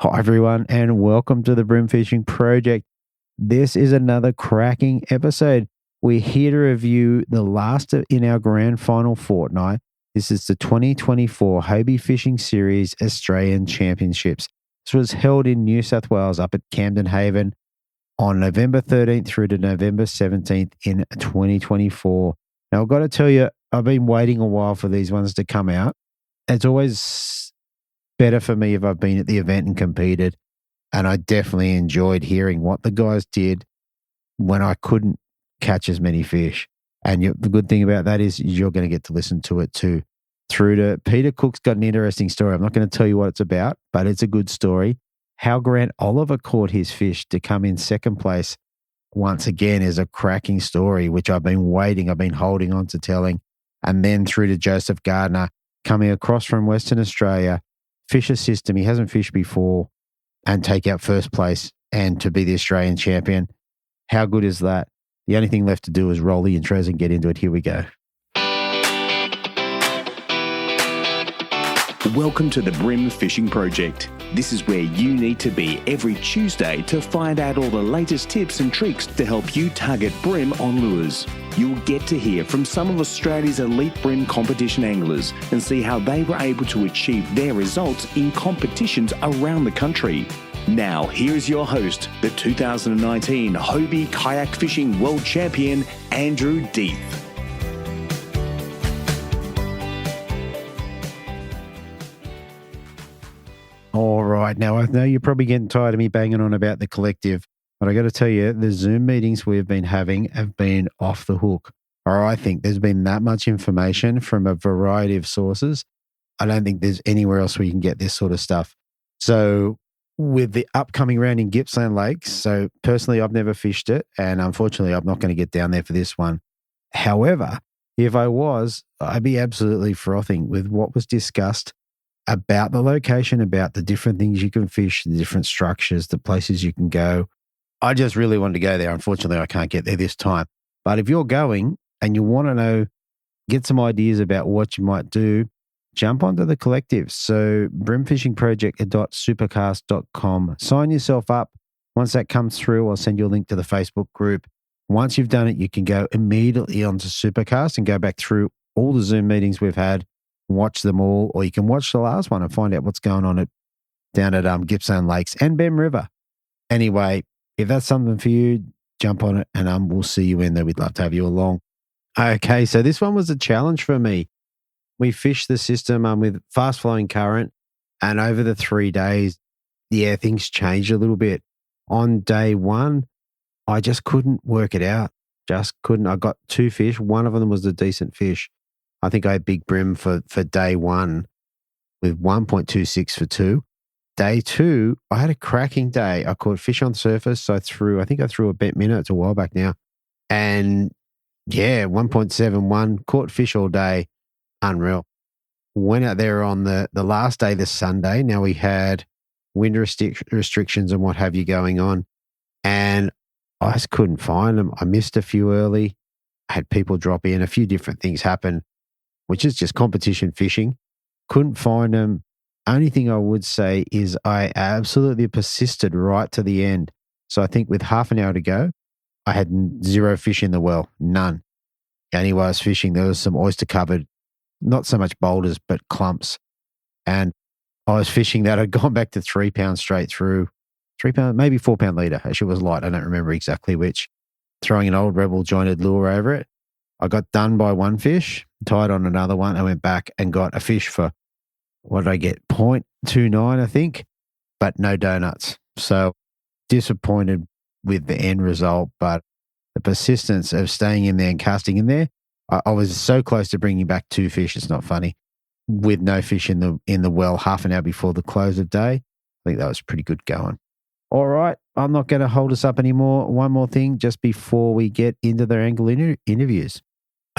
Hi, everyone, and welcome to the Brim Fishing Project. This is another cracking episode. We're here to review the last in our grand final fortnight. This is the 2024 Hobie Fishing Series Australian Championships. This was held in New South Wales up at Camden Haven on November 13th through to November 17th in 2024. Now, I've got to tell you, I've been waiting a while for these ones to come out. It's always better for me if I've been at the event and competed. And I definitely enjoyed hearing what the guys did when I couldn't catch as many fish. And the good thing about that is you're going to get to listen to it too. Through to Peter Cook's got an interesting story. I'm not going to tell you what it's about, but it's a good story. How Grant Oliver caught his fish to come in second place once again is a cracking story, which I've been holding on to telling. And then through to Joseph Gardner coming across from Western Australia, fish a system he hasn't fished before and take out first place and to be the Australian champion. How good is that? The only thing left to do is roll the intros and get into it. Here we go. Welcome to the Brim Fishing Project. This is where you need to be every Tuesday to find out all the latest tips and tricks to help you target brim on lures. You'll get to hear from some of Australia's elite brim competition anglers and see how they were able to achieve their results in competitions around the country. Now, here's your host, the 2019 Hobie Kayak Fishing World Champion, Andrew Deeth. All right. Now, I know you're probably getting tired of me banging on about the collective, but I got to tell you, the Zoom meetings we've been having have been off the hook. Or I think there's been that much information from a variety of sources. I don't think there's anywhere else where you can get this sort of stuff. So with the upcoming round in Gippsland Lakes, so personally, I've never fished it, and unfortunately, I'm not going to get down there for this one. However, if I was, I'd be absolutely frothing with what was discussed about the location, about the different things you can fish, the different structures, the places you can go. I just really wanted to go there. Unfortunately, I can't get there this time. But if you're going and you want to know, get some ideas about what you might do, jump onto the collective. So brimfishingproject.supercast.com. Sign yourself up. Once that comes through, I'll send you a link to the Facebook group. Once you've done it, you can go immediately onto Supercast and go back through all the Zoom meetings we've had, watch them all, or you can watch the last one and find out what's going on down at Gippsland Lakes and Bem River. Anyway, if that's something for you, jump on it and we'll see you in there. We'd love to have you along. Okay, so this one was a challenge for me. We fished the system with fast flowing current, and over the 3 days, things changed a little bit. On day one, I just couldn't work it out. Just couldn't. I got two fish. One of them was a decent fish. I think I had big brim for day one with 1.26 for two. Day two, I had a cracking day. I caught fish on surface. So I threw a bent minnow. It's a while back now. And 1.71, caught fish all day. Unreal. Went out there on the last day, the Sunday. Now we had wind restrictions and what have you going on. And I just couldn't find them. I missed a few early. I had people drop in. A few different things happened, which is just competition fishing. Couldn't find them. Only thing I would say is I absolutely persisted right to the end. So I think with half an hour to go, I had zero fish in the well, none. Anyway, I was fishing, there was some oyster covered, not so much boulders, but clumps. And I was fishing that. I'd gone back to 3 pounds straight through, 3 pound, maybe 4 pound leader. Actually, it was light. I don't remember exactly which. Throwing an old Rebel jointed lure over it. I got done by one fish, tied on another one. I went back and got a fish for, what did I get? 0.29, I think, but no donuts. So disappointed with the end result, but the persistence of staying in there and casting in there, I was so close to bringing back two fish. It's not funny. With no fish in the well half an hour before the close of day. I think that was pretty good going. All right. I'm not going to hold us up anymore. One more thing just before we get into their angle interviews.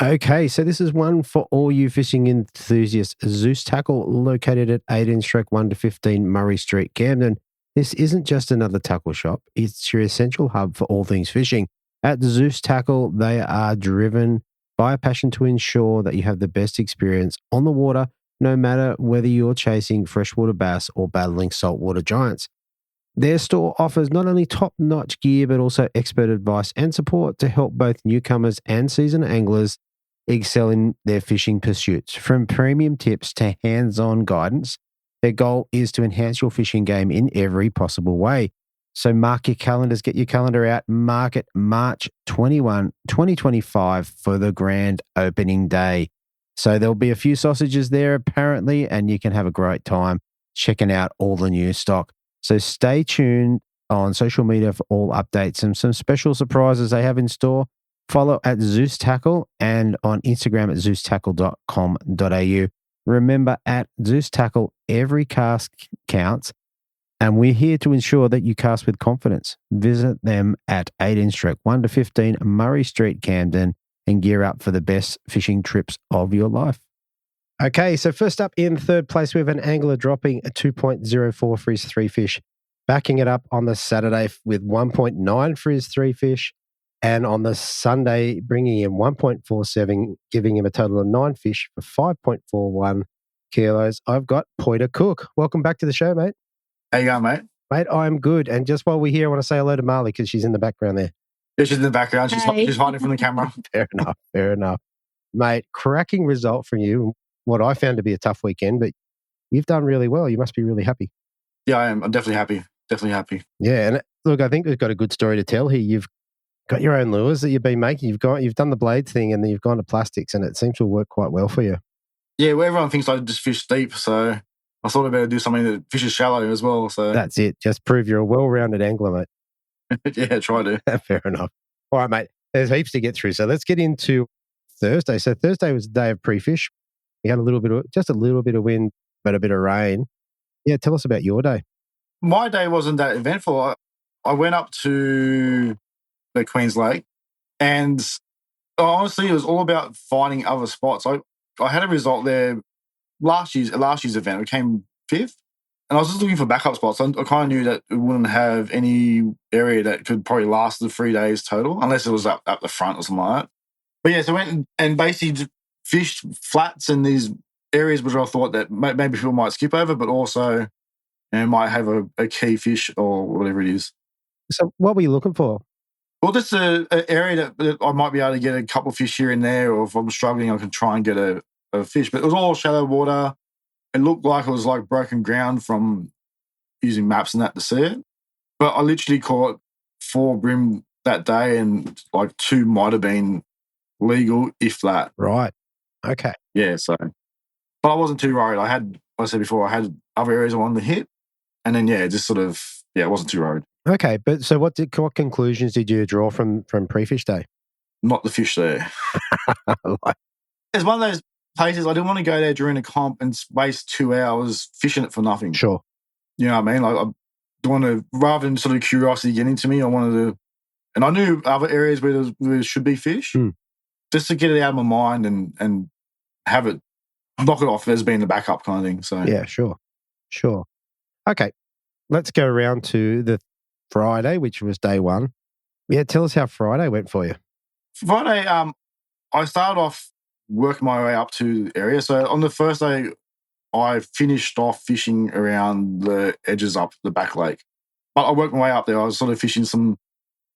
Okay, so this is one for all you fishing enthusiasts. Zeus Tackle, located at 18-1 to 15 Murray Street, Camden. This isn't just another tackle shop. It's your essential hub for all things fishing. At Zeus Tackle, they are driven by a passion to ensure that you have the best experience on the water no matter whether you're chasing freshwater bass or battling saltwater giants. Their store offers not only top-notch gear, but also expert advice and support to help both newcomers and seasoned anglers excel in their fishing pursuits. From premium tips to hands-on guidance, their goal is to enhance your fishing game in every possible way. So mark your calendars, get your calendar out, mark it March 21, 2025 for the grand opening day. So there'll be a few sausages there apparently, and you can have a great time checking out all the new stock. So stay tuned on social media for all updates and some special surprises they have in store. Follow at Zeus Tackle and on Instagram at zeustackle.com.au. Remember, at Zeus Tackle, every cast counts, and we're here to ensure that you cast with confidence. Visit them at 18-1 to 15 Murray Street, Camden, and gear up for the best fishing trips of your life. Okay, so first up in third place, we have an angler dropping a 2.04 for his three fish, backing it up on the Saturday with 1.9 for his three fish, and on the Sunday bringing in 1.47, giving him a total of 9 fish for 5.41 kilos. I've got Poiter Cook. Welcome back to the show, mate. How you going, mate? Mate, I'm good. And just while we're here, I want to say hello to Marley because she's in the background there. Yeah, she's in the background. She's hiding from the camera. Fair enough. Mate, cracking result from you. What I found to be a tough weekend, but you've done really well. You must be really happy. Yeah, I am. I'm definitely happy. Yeah, and look, I think we've got a good story to tell here. You've got your own lures that you've been making. You've done the blade thing, and then you've gone to plastics, and it seems to work quite well for you. Yeah, well, everyone thinks I just fish deep, so I thought I better do something that fishes shallow as well. So that's it. Just prove you're a well-rounded angler, mate. Yeah, try to. Fair enough. All right, mate. There's heaps to get through, so let's get into Thursday. So Thursday was the day of pre-fish. We had just a little bit of wind, but a bit of rain. Yeah, tell us about your day. My day wasn't that eventful. I went up to the Queens Lake, and honestly, it was all about finding other spots. I had a result there last year's event. I came 5th, and I was just looking for backup spots. I kind of knew that it wouldn't have any area that could probably last the 3 days total, unless it was up the front or something like that. But yeah, so I went and basically just fished flats in these areas which I thought that maybe people might skip over, but also might have a key fish or whatever it is. So what were you looking for? Well, just an area that I might be able to get a couple of fish here and there, or if I'm struggling, I can try and get a fish. But it was all shallow water. It looked like it was like broken ground from using maps and that to see it. But I literally caught 4 brim that day, and like 2 might have been legal, if that. Right. Okay. Yeah, so. But I wasn't too worried. Like I said before, I had other areas I wanted to hit. And then, just sort of, I wasn't too worried. Okay, but so what conclusions did you draw from pre-fish day? Not the fish there. It's one of those places I didn't want to go there during a comp and waste 2 hours fishing it for nothing. Sure. You know what I mean? Like, I don't want to, rather than sort of curiosity getting to me, I wanted to, and I knew other areas where there should be fish, just to get it out of my mind and have it, knock it off as being the backup kind of thing. So yeah, sure. Okay, let's go around to the Friday, which was day 1. Yeah, tell us how Friday went for you. Friday, I started off working my way up to the area. So on the first day, I finished off fishing around the edges up the back lake. But I worked my way up there. I was sort of fishing some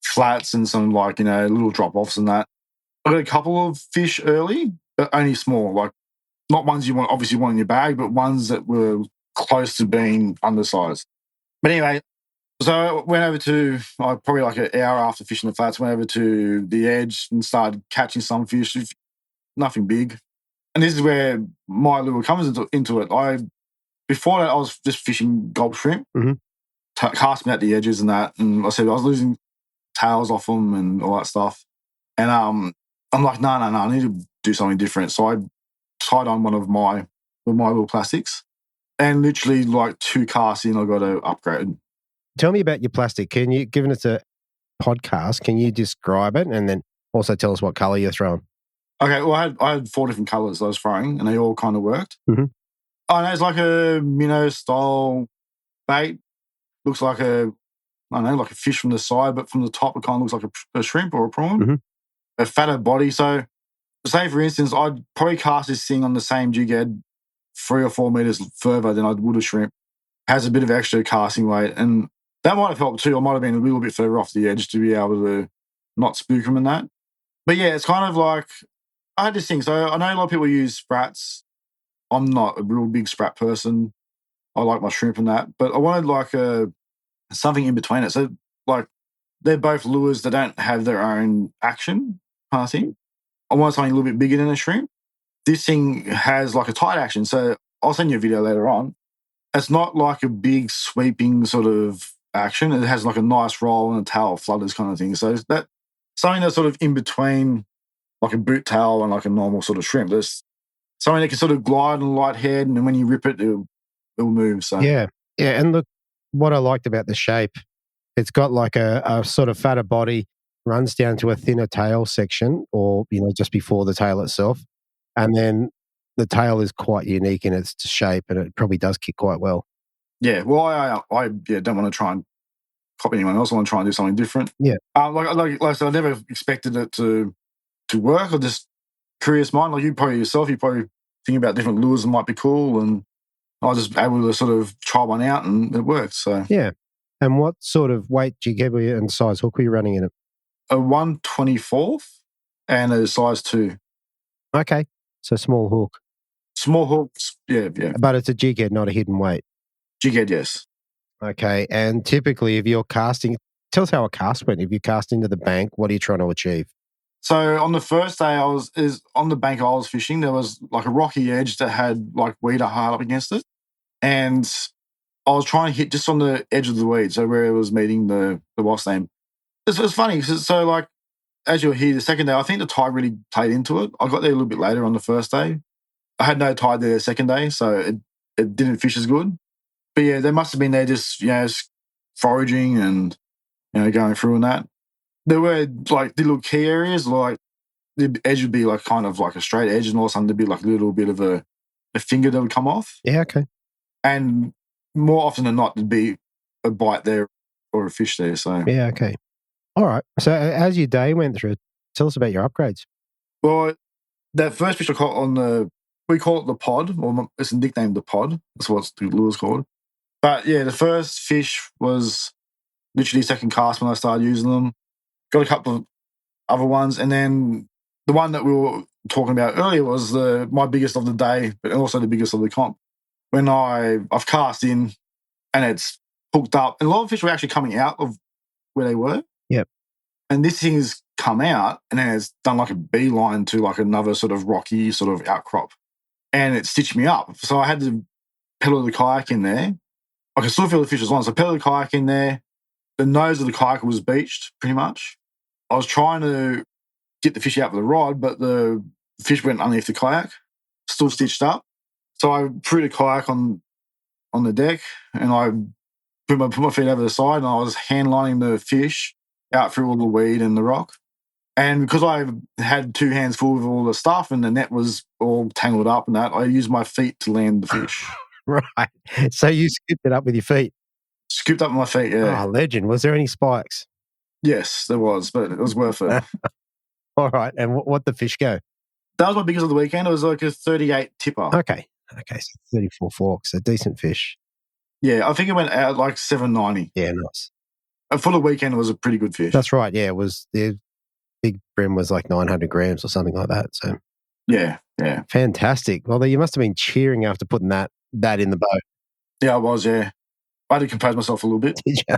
flats and some little drop-offs and that. I got a couple of fish early, but only small, like not ones you obviously want in your bag, but ones that were close to being undersized. But anyway, so I went over to, probably like an hour after fishing the flats, went over to the edge and started catching some fish, nothing big. And this is where my lure comes into it. Before that, I was just fishing gulp shrimp, casting at the edges and that. And I said I was losing tails off them and all that stuff. And I'm like, no, I need to do something different. So I tied on one of my little plastics, and literally like 2 casts in, I got to upgrade. Tell me about your plastic. Can you, given it's a podcast, can you describe it and then also tell us what colour you're throwing? Okay, well, I had 4 different colours I was throwing, and they all kind of worked. Mm-hmm. I know it's like a minnow style bait. Looks like like a fish from the side, but from the top it kind of looks like a shrimp or a prawn. A fatter body. So say, for instance, I'd probably cast this thing on the same jig head 3 or 4 meters further than I would a shrimp. Has a bit of extra casting weight, and that might have helped too. I might have been a little bit further off the edge to be able to not spook them in that. But yeah, it's kind of like I had this thing. So I know a lot of people use sprats. I'm not a real big sprat person. I like my shrimp and that, but I wanted like something in between it. So like they're both lures that don't have their own action kind of thing. I want something a little bit bigger than a shrimp. This thing has like a tight action. So I'll send you a video later on. It's not like a big sweeping sort of action. It has like a nice roll and a tail flutters kind of thing. So that something that's sort of in between like a boot tail and like a normal sort of shrimp. There's something that can sort of glide on a light head, and then when you rip it, it'll move. So Yeah. And look, what I liked about the shape, it's got like a sort of fatter body, runs down to a thinner tail section, or just before the tail itself, and then the tail is quite unique in its shape, and it probably does kick quite well. Yeah. Well, I don't want to try and copy anyone else. I want to try and do something different. Yeah. Like I said, I never expected it to work. I just curious mind. Like you probably think about different lures that might be cool, and I was just able to sort of try one out, and it worked. So yeah. And what sort of weight jig and size hook were you running in it? A 1/24th and a size 2. Okay, so small hook. Small hooks, yeah. But it's a jig head, not a hidden weight. Jig head, yes. Okay, and typically if you're casting, tell us how a cast went. If you cast into the bank, what are you trying to achieve? So on the first day on the bank I was fishing, there was like a rocky edge that had like weed hard up against it. And I was trying to hit just on the edge of the weed, so where it was meeting the wasp name. It's funny, so like, as you'll hear the second day, I think the tide really played into it. I got there a little bit later on the first day. I had no tide there the second day, so it didn't fish as good. But yeah, they must have been there just foraging and going through and that. There were like the little key areas, like the edge would be like kind of like a straight edge, and all of a sudden there'd be like a little bit of a finger that would come off. Yeah, okay. And more often than not, there'd be a bite there or a fish there. So yeah, okay. All right. So as your day went through, tell us about your upgrades. Well, that first fish I caught we call it the pod, or it's nicknamed the pod. That's what the lure's called. But yeah, the first fish was literally second cast when I started using them. Got a couple of other ones, and then the one that we were talking about earlier was my biggest of the day, but also the biggest of the comp. When I've cast in and it's hooked up, and a lot of fish were actually coming out of where they were. Yep. And this thing's come out and then it's done like a beeline to like another sort of rocky sort of outcrop, and it stitched me up. So I had to pedal the kayak in there. I could still feel the fish was on, so I pedaled the kayak in there. The nose of the kayak was beached pretty much. I was trying to get the fish out with the rod, but the fish went underneath the kayak, still stitched up. So I threw the kayak on the deck, and I put my feet over the side, and I was hand lining the fish out through all the weed and the rock. And because I had 2 hands full of all the stuff and the net was all tangled up and that, I used my feet to land the fish. Right. So you scooped it up with your feet? Scooped up my feet, yeah. Oh, legend. Was there any spikes? Yes, there was, but it was worth it. All right. And what the fish go? That was my biggest of the weekend. It was like a 38 tipper. Okay, so 34 forks, a decent fish. Yeah, I think it went out like 790. Yeah, nice. And for the weekend, it was a pretty good fish. That's right. Yeah, the big brim was like 900 grams or something like that. So yeah. Fantastic. Well, you must have been cheering after putting that in the boat. Yeah, I was, yeah. I had to compose myself a little bit. Did you?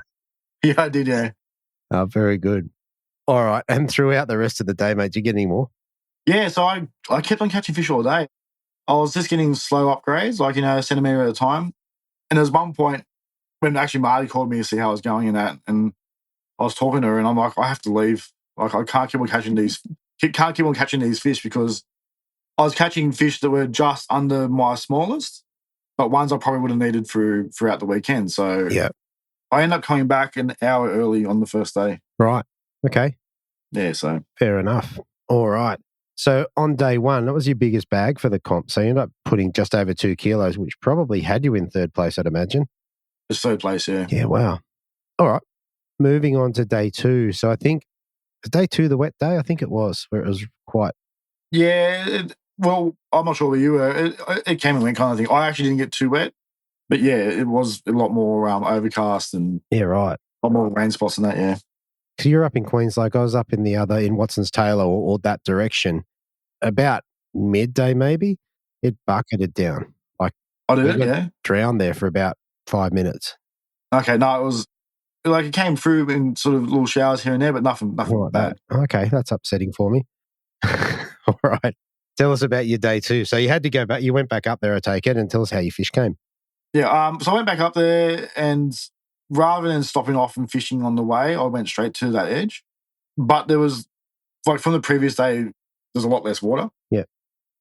Yeah, I did, yeah. Oh, very good. All right. And throughout the rest of the day, mate, did you get any more? Yeah, so I kept on catching fish all day. I was just getting slow upgrades, like, a centimetre at a time. And there was one point when actually Marty called me to see how I was going in that, and I was talking to her, and I'm like, I have to leave. Like, I can't keep on catching these fish, because I was catching fish that were just under my smallest, but ones I probably would have needed throughout the weekend. So yeah, I ended up coming back an hour early on the first day. Right. Okay. Yeah, so. Fair enough. All right. So on day one, that was your biggest bag for the comp. So you ended up putting just over 2 kilos, which probably had you in third place, I'd imagine. It's third place, yeah. Yeah, wow. All right. Moving on to day 2. So I think, was day 2 the wet day? I think it was, where it was quite... Yeah, Well, I'm not sure where you were. It came and went kind of thing. I actually didn't get too wet, but yeah, it was a lot more overcast and Yeah, right. a lot more rain spots than that. Yeah. So you're up in Queensland. Like I was up in Watson's Taylor or that direction about midday maybe. It bucketed down. Like I did we it. got Yeah. drowned there for about 5 minutes. Okay. No, it was like it came through in sort of little showers here and there, but nothing Like bad. that. Okay, that's upsetting for me. All right. Tell us about your day too. So you had to go back. You went back up there, I take it, and tell us how your fish came. Yeah. So I went back up there, and rather than stopping off and fishing on the way, I went straight to that edge. But there was like from the previous day, there's a lot less water. Yeah.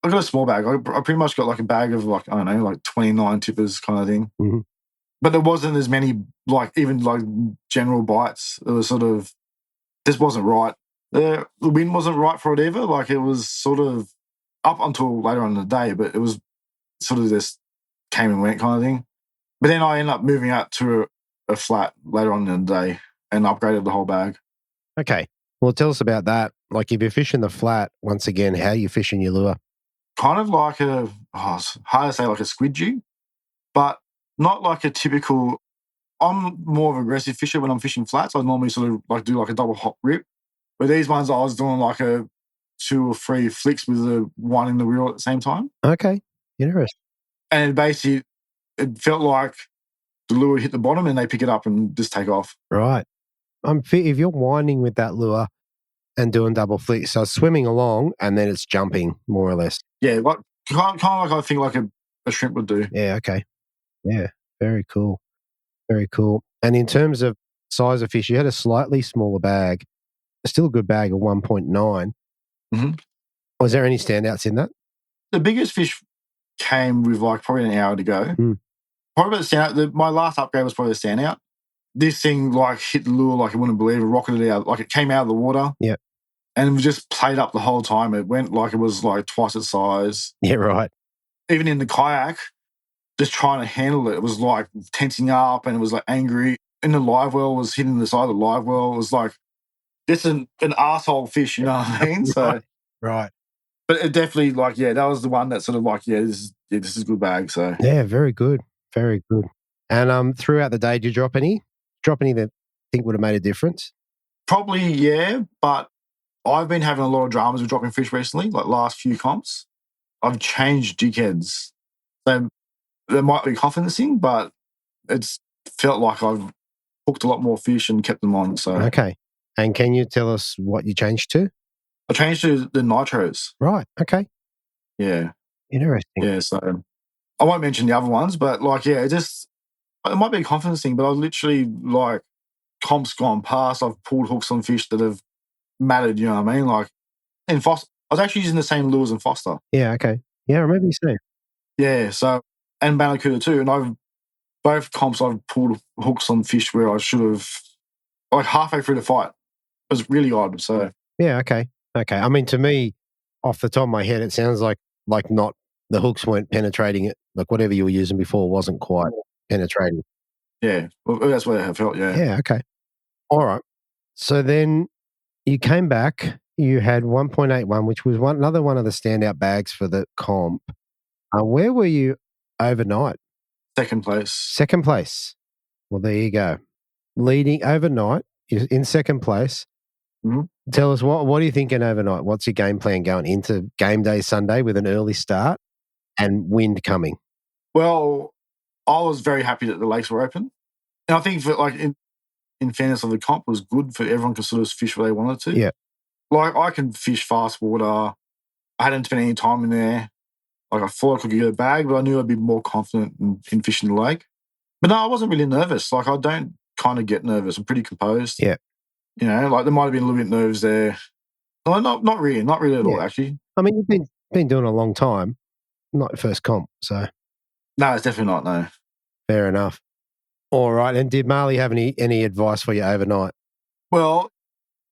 I got a small bag. I pretty much got like a bag of like, I don't know, like 29 tippers kind of thing. Mm-hmm. But there wasn't as many, like even like general bites. It was sort of, this wasn't right. The wind wasn't right for it either. Like it was sort of up until later on in the day, but it was sort of this came and went kind of thing. But then I ended up moving out to a flat later on in the day and upgraded the whole bag. Okay. Well, tell us about that. Like if you're fishing the flat, once again, how are you fishing your lure? Kind of like it's hard to say like a squid jig, but not like a typical. I'm more of an aggressive fisher when I'm fishing flats. I normally sort of like do like a double hop rip. But these ones I was doing like a 2 or 3 flicks with the one in the reel at the same time. Okay. Interesting. And basically it felt like the lure hit the bottom and they pick it up and just take off. Right. If you're winding with that lure and doing double flicks, so it's swimming along and then it's jumping more or less. Yeah, like kind of like I think like a shrimp would do. Yeah, okay. Yeah, very cool. Very cool. And in terms of size of fish, you had a slightly smaller bag, still a good bag of 1.9. Mm-hmm. Was there any standouts in that? The biggest fish came with like probably an hour to go. Mm. Probably the standout. My last upgrade was probably the standout. This thing like hit the lure like you wouldn't believe it, rocketed out, like it came out of the water. Yeah. And it just played up the whole time. It went like it was like twice its size. Yeah, right. Even in the kayak, just trying to handle it, it was like tensing up and it was like angry. In the live well, was hitting the side of the live well. It was like, it's an arsehole fish, you know what I mean? So, right. But it definitely like, yeah, that was the one that sort of like, this is a good bag. So yeah, very good. Very good. And throughout the day, did you drop any? Drop any that you think would have made a difference? Probably, yeah, but I've been having a lot of dramas with dropping fish recently, like last few comps. I've changed jig heads. So there might be a confidence thing, but it's felt like I've hooked a lot more fish and kept them on. So okay. And can you tell us what you changed to? I changed to the nitros. Right. Okay. Yeah. Interesting. Yeah. So I won't mention the other ones, but like, yeah, it might be a confidence thing, but I've literally like comps gone past. I've pulled hooks on fish that have mattered, you know what I mean? Like in Foster, I was actually using the same lures in Foster. Yeah. Okay. Yeah. I remember you saying. Yeah. So, and Barracuda too. And both comps I've pulled hooks on fish where I should have, like halfway through the fight. It was really odd. So yeah. Okay. Okay. I mean, to me, off the top of my head, it sounds like not the hooks weren't penetrating it. Like whatever you were using before wasn't quite penetrating. Yeah. Well, that's what I felt. Yeah. Yeah. Okay. All right. So then you came back. You had 1.81, which was another one of the standout bags for the comp. Where were you overnight? Second place. Second place. Well, there you go. Leading overnight, you're in second place. Mm-hmm. Tell us, what are you thinking overnight? What's your game plan going into game day Sunday with an early start and wind coming? Well, I was very happy that the lakes were open. And I think for like in fairness of the comp was good for everyone to sort of fish where they wanted to. Yeah. Like I can fish fast water. I hadn't spent any time in there. Like I thought I could get a bag, but I knew I'd be more confident in fishing the lake. But no, I wasn't really nervous. Like I don't kind of get nervous. I'm pretty composed. Yeah. You know, like there might have been a little bit nerves there. No, not really at all, actually. I mean, you've been doing it a long time, not your first comp, so. No, it's definitely not, no. Fair enough. All right, and did Marley have any advice for you overnight? Well,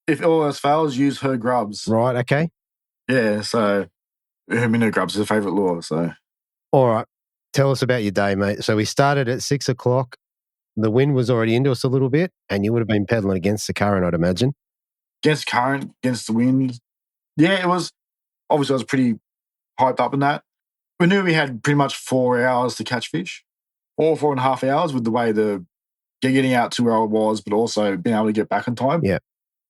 if all else fails, use her grubs. Right, okay. Yeah, so her minnow grubs is her favourite lure, so. All right, tell us about your day, mate. So we started at 6 o'clock. The wind was already into us a little bit, and you would have been pedaling against the current, I'd imagine. Against current, against the wind. Yeah, it was. Obviously, I was pretty hyped up in that. We knew we had pretty much 4 hours to catch fish, or 4.5 hours with the way the getting out to where I was, but also being able to get back in time. Yeah.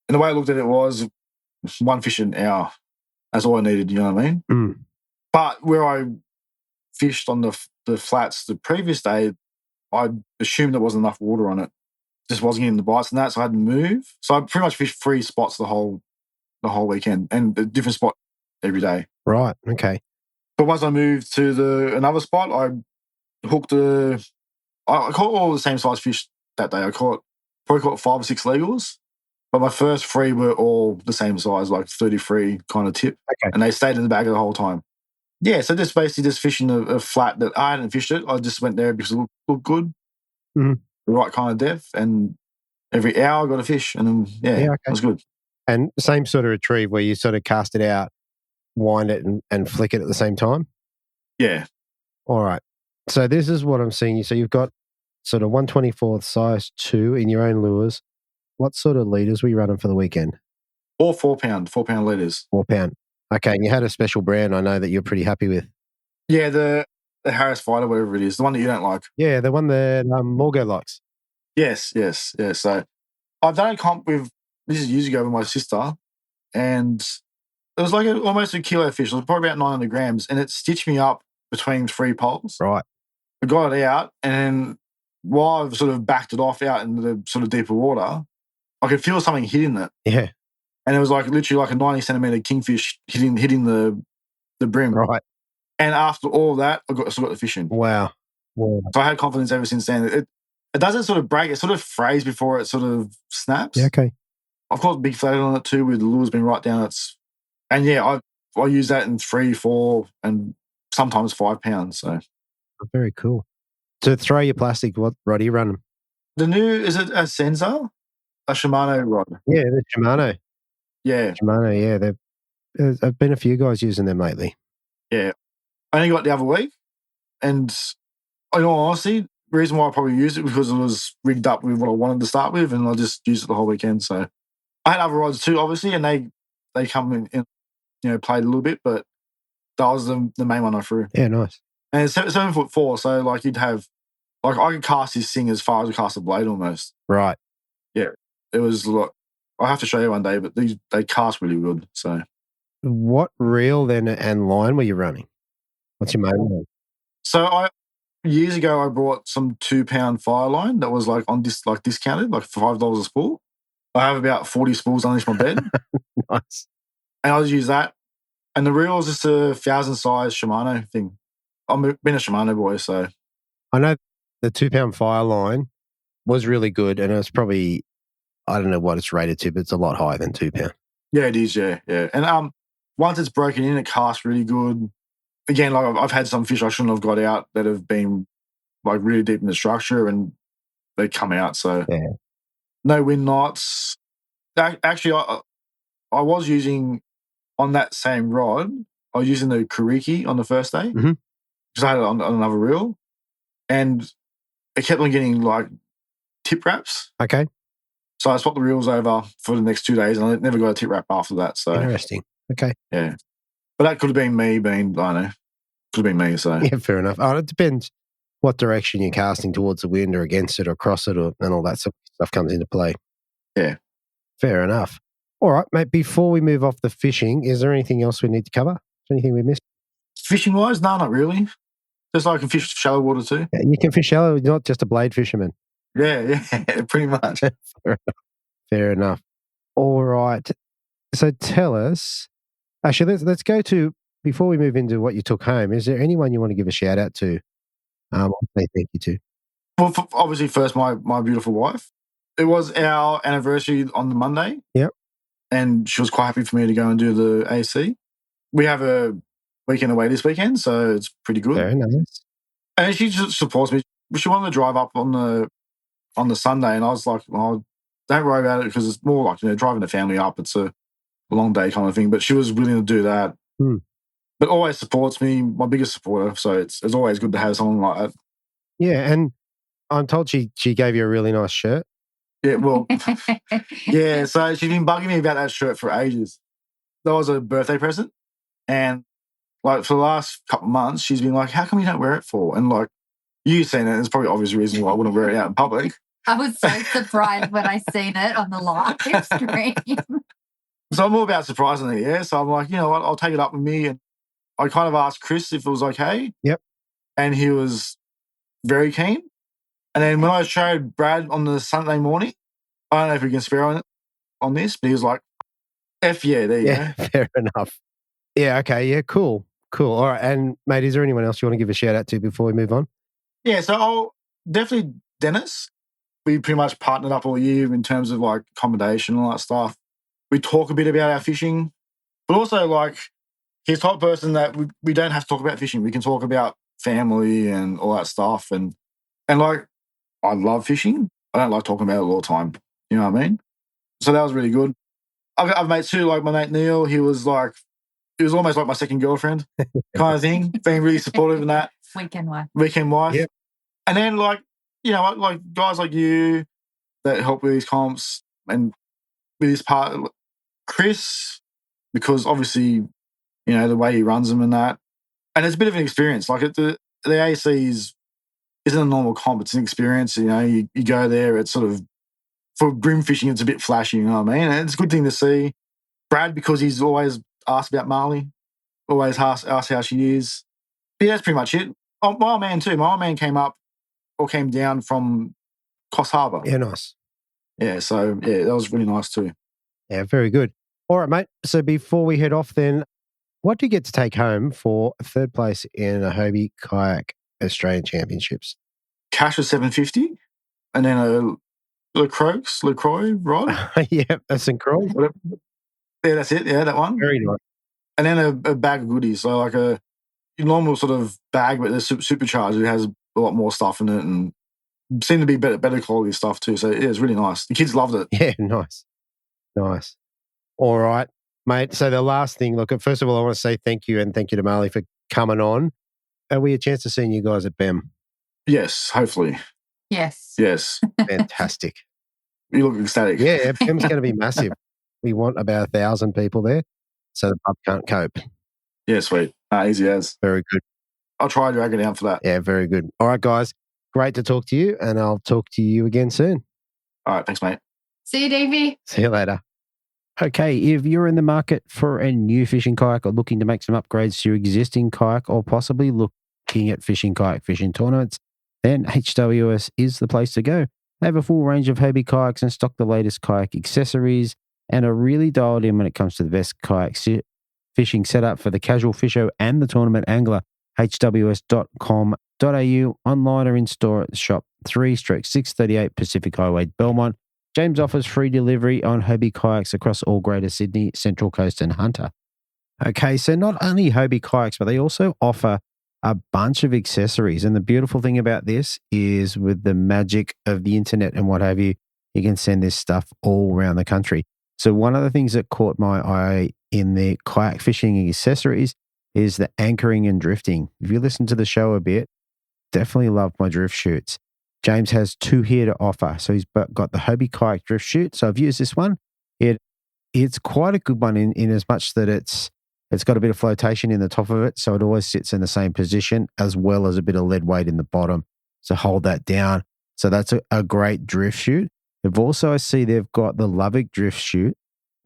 And the way I looked at it was one fish an hour. That's all I needed, you know what I mean? Mm. But where I fished on the flats the previous day, I assumed there wasn't enough water on it. Just wasn't getting the bites and that, so I had to move. So I pretty much fished 3 spots the whole weekend, and a different spot every day. Right. Okay. But once I moved to another spot, I hooked I caught all the same size fish that day. I probably caught 5 or 6 legals, but my first 3 were all the same size, like 33 kind of tip. Okay. And they stayed in the bag the whole time. Yeah, so just basically just fishing a flat that I hadn't fished it. I just went there because it looked good, Mm-hmm. the right kind of depth, and every hour I got a fish, and then, okay. It was good. And same sort of retrieve where you sort of cast it out, wind it, and flick it at the same time? Yeah. All right. So this is what I'm seeing. So you've got sort of 1/24 size 2 in your own lures. What sort of leaders were you running for the weekend? All 4-pound leaders. 4 pound. Okay, and you had a special brand I know that you're pretty happy with. Yeah, the Harris Fighter, whatever it is, the one that you don't like. Yeah, the one that Morgo likes. Yes. So I've done a comp this is years ago with my sister, and it was like almost a kilo fish. It was probably about 900 grams, and it stitched me up between 3 poles. Right. I got it out, and while I've sort of backed it off out into the sort of deeper water, I could feel something hitting it. Yeah. And it was like literally like a 90 centimeter kingfish hitting the brim. Right. And after all of that, I still got the fish in. Wow. So I had confidence ever since then. It doesn't sort of break, it sort of frays before it sort of snaps. Yeah, okay. I've caught big flathead on it too, with the lure's been right down. I use that in 3, 4, and sometimes 5 pounds. So very cool. To throw your plastic, what rod are you running? the new, is it a Senza? A Shimano rod. Yeah, the Shimano. Yeah. Shimano, yeah. There's been a few guys using them lately. Yeah. I only got it the other week, and in all honesty, the reason why I probably used it because it was rigged up with what I wanted to start with, and I just used it the whole weekend. So I had other rods too, obviously, and they come in, played a little bit, but that was the main one I threw. Yeah, nice. And it's 7'4", so like you'd have, like I could cast this thing as far as I cast a blade almost. Right. Yeah, it was like, I'll have to show you one day, but they cast really good. So what reel then and line were you running? What's your main line? So years ago I bought some 2-pound fire line that was like discounted, like $5 a spool. I have about 40 spools underneath my bed. Nice. And I just use that. And the reel is just a 1,000 size Shimano thing. I've been a Shimano boy, so. I know the 2-pound fire line was really good, and it's probably, I don't know what it's rated to, but it's a lot higher than 2 pound. Yeah, it is, yeah. And once it's broken in, it casts really good. Again, like I've had some fish I shouldn't have got out that have been like really deep in the structure, and they come out. So yeah. No wind knots. Actually, I was using, on that same rod, I was using the Kuriki on the first day, because I had it on another reel, and it kept on getting like tip wraps. Okay. So I swapped the reels over for the next 2 days, and I never got a tip wrap after that. So interesting. Okay. Yeah. But that could have been me being, I don't know, could have been me. So yeah, fair enough. It depends what direction you're casting, towards the wind or against it or across it, and all that sort of stuff comes into play. Yeah. Fair enough. All right, mate, before we move off the fishing, is there anything else we need to cover? Is there anything we missed? Fishing-wise? No, not really. Just like I can fish shallow water too. Yeah, you can fish shallow, you're not just a blade fisherman. Yeah, pretty much. Fair enough. All right. So tell us, actually, let's go to, before we move into what you took home, is there anyone you want to give a shout out to? I'll say thank you to. Well, obviously, first, my beautiful wife. It was our anniversary on the Monday. Yep. And she was quite happy for me to go and do the AC. We have a weekend away this weekend, so it's pretty good. Very nice. And she just supports me. She wanted to drive up on the Sunday, and I was like, well, don't worry about it, because it's more like, driving the family up. It's a long day kind of thing. But she was willing to do that. But always supports me, my biggest supporter. So it's always good to have someone like that. Yeah, and I'm told she gave you a really nice shirt. Yeah, well, yeah. So she's been bugging me about that shirt for ages. That was a birthday present, and Like for the last couple of months, she's been like, "How come you don't wear it for?" And like you've seen it, there's probably obvious reason why I wouldn't wear it out in public. I was so surprised when I seen it on the live stream. So I'm all about surprising her, yeah. So I'm like, you know what, I'll take it up with me. And I kind of asked Chris if it was okay. Yep. And he was very keen. And then when I showed Brad on the Sunday morning, I don't know if we can swear on this, but he was like, F yeah, there you go. Fair enough. Yeah, okay, yeah, cool. All right, and mate, is there anyone else you want to give a shout out to before we move on? Yeah, so I'll definitely Dennis. We pretty much partnered up all year in terms of like accommodation and all that stuff. We talk a bit about our fishing, but also like he's the type of person that we don't have to talk about fishing. We can talk about family and all that stuff. And like, I love fishing. I don't like talking about it all the time. You know what I mean? So that was really good. I've mates too, like my mate Neil, he was almost like my second girlfriend kind of thing, being really supportive in that. Weekend wife. Yep. And then like, you know, like guys like you that help with these comps and with this part, Chris, because obviously, you know, the way he runs them and that. And it's a bit of an experience. Like the ACs isn't a normal comp, it's an experience. You know, you go there, it's sort of, for brim fishing, it's a bit flashy, you know what I mean? And it's a good thing to see. Brad, because he's always asked about Marley, always asks how she is. Yeah, that's pretty much it. Oh, my old man too. My old man came down from Coffs Harbour. Yeah, nice. Yeah, so yeah, that was really nice too. Yeah, very good. All right, mate. So before we head off then, what do you get to take home for third place in a Hobie Kayak Australian Championships? Cash was $750, and then a LaCroix rod. Yeah, a St. Croix. Yeah, that's it. Yeah, that one. Very nice. And then a bag of goodies. So like a normal sort of bag, but there's supercharged. It has a lot more stuff in it and seemed to be better quality stuff too. So yeah, it's really nice. The kids loved it. Yeah, nice. All right, mate. So the last thing, look, first of all, I want to say thank you and thank you to Marley for coming on. Are we a chance of seeing you guys at BEM? Yes, hopefully. Yes. Fantastic. You look ecstatic. Yeah, BEM's going to be massive. We want about 1,000 people there, so the pub can't cope. Yeah, sweet. Easy as. Very good. I'll try and drag it down for that. Yeah, very good. All right, guys. Great to talk to you, and I'll talk to you again soon. All right, thanks, mate. See you, Davey. See you later. Okay, if you're in the market for a new fishing kayak or looking to make some upgrades to your existing kayak or possibly looking at kayak fishing tournaments, then HWS is the place to go. They have a full range of Hobie kayaks and stock the latest kayak accessories and are really dialed in when it comes to the best kayak fishing setup for the casual fisher and the tournament angler. hws.com.au, online or in store at the shop 3/638 Pacific Highway, Belmont. James offers free delivery on Hobie kayaks across all Greater Sydney, Central Coast and Hunter. Okay, so not only Hobie kayaks, but they also offer a bunch of accessories. And the beautiful thing about this is with the magic of the internet and what have you, you can send this stuff all around the country. So one of the things that caught my eye in the kayak fishing accessories is the anchoring and drifting. If you listen to the show a bit, definitely love my drift chutes. James has two here to offer. So he's got the Hobie kayak drift chute. So I've used this one. It's quite a good one in as much that it's got a bit of flotation in the top of it. So it always sits in the same position as well as a bit of lead weight in the bottom. So hold that down. So that's a great drift chute. They've also, I see they've got the Lovick drift chute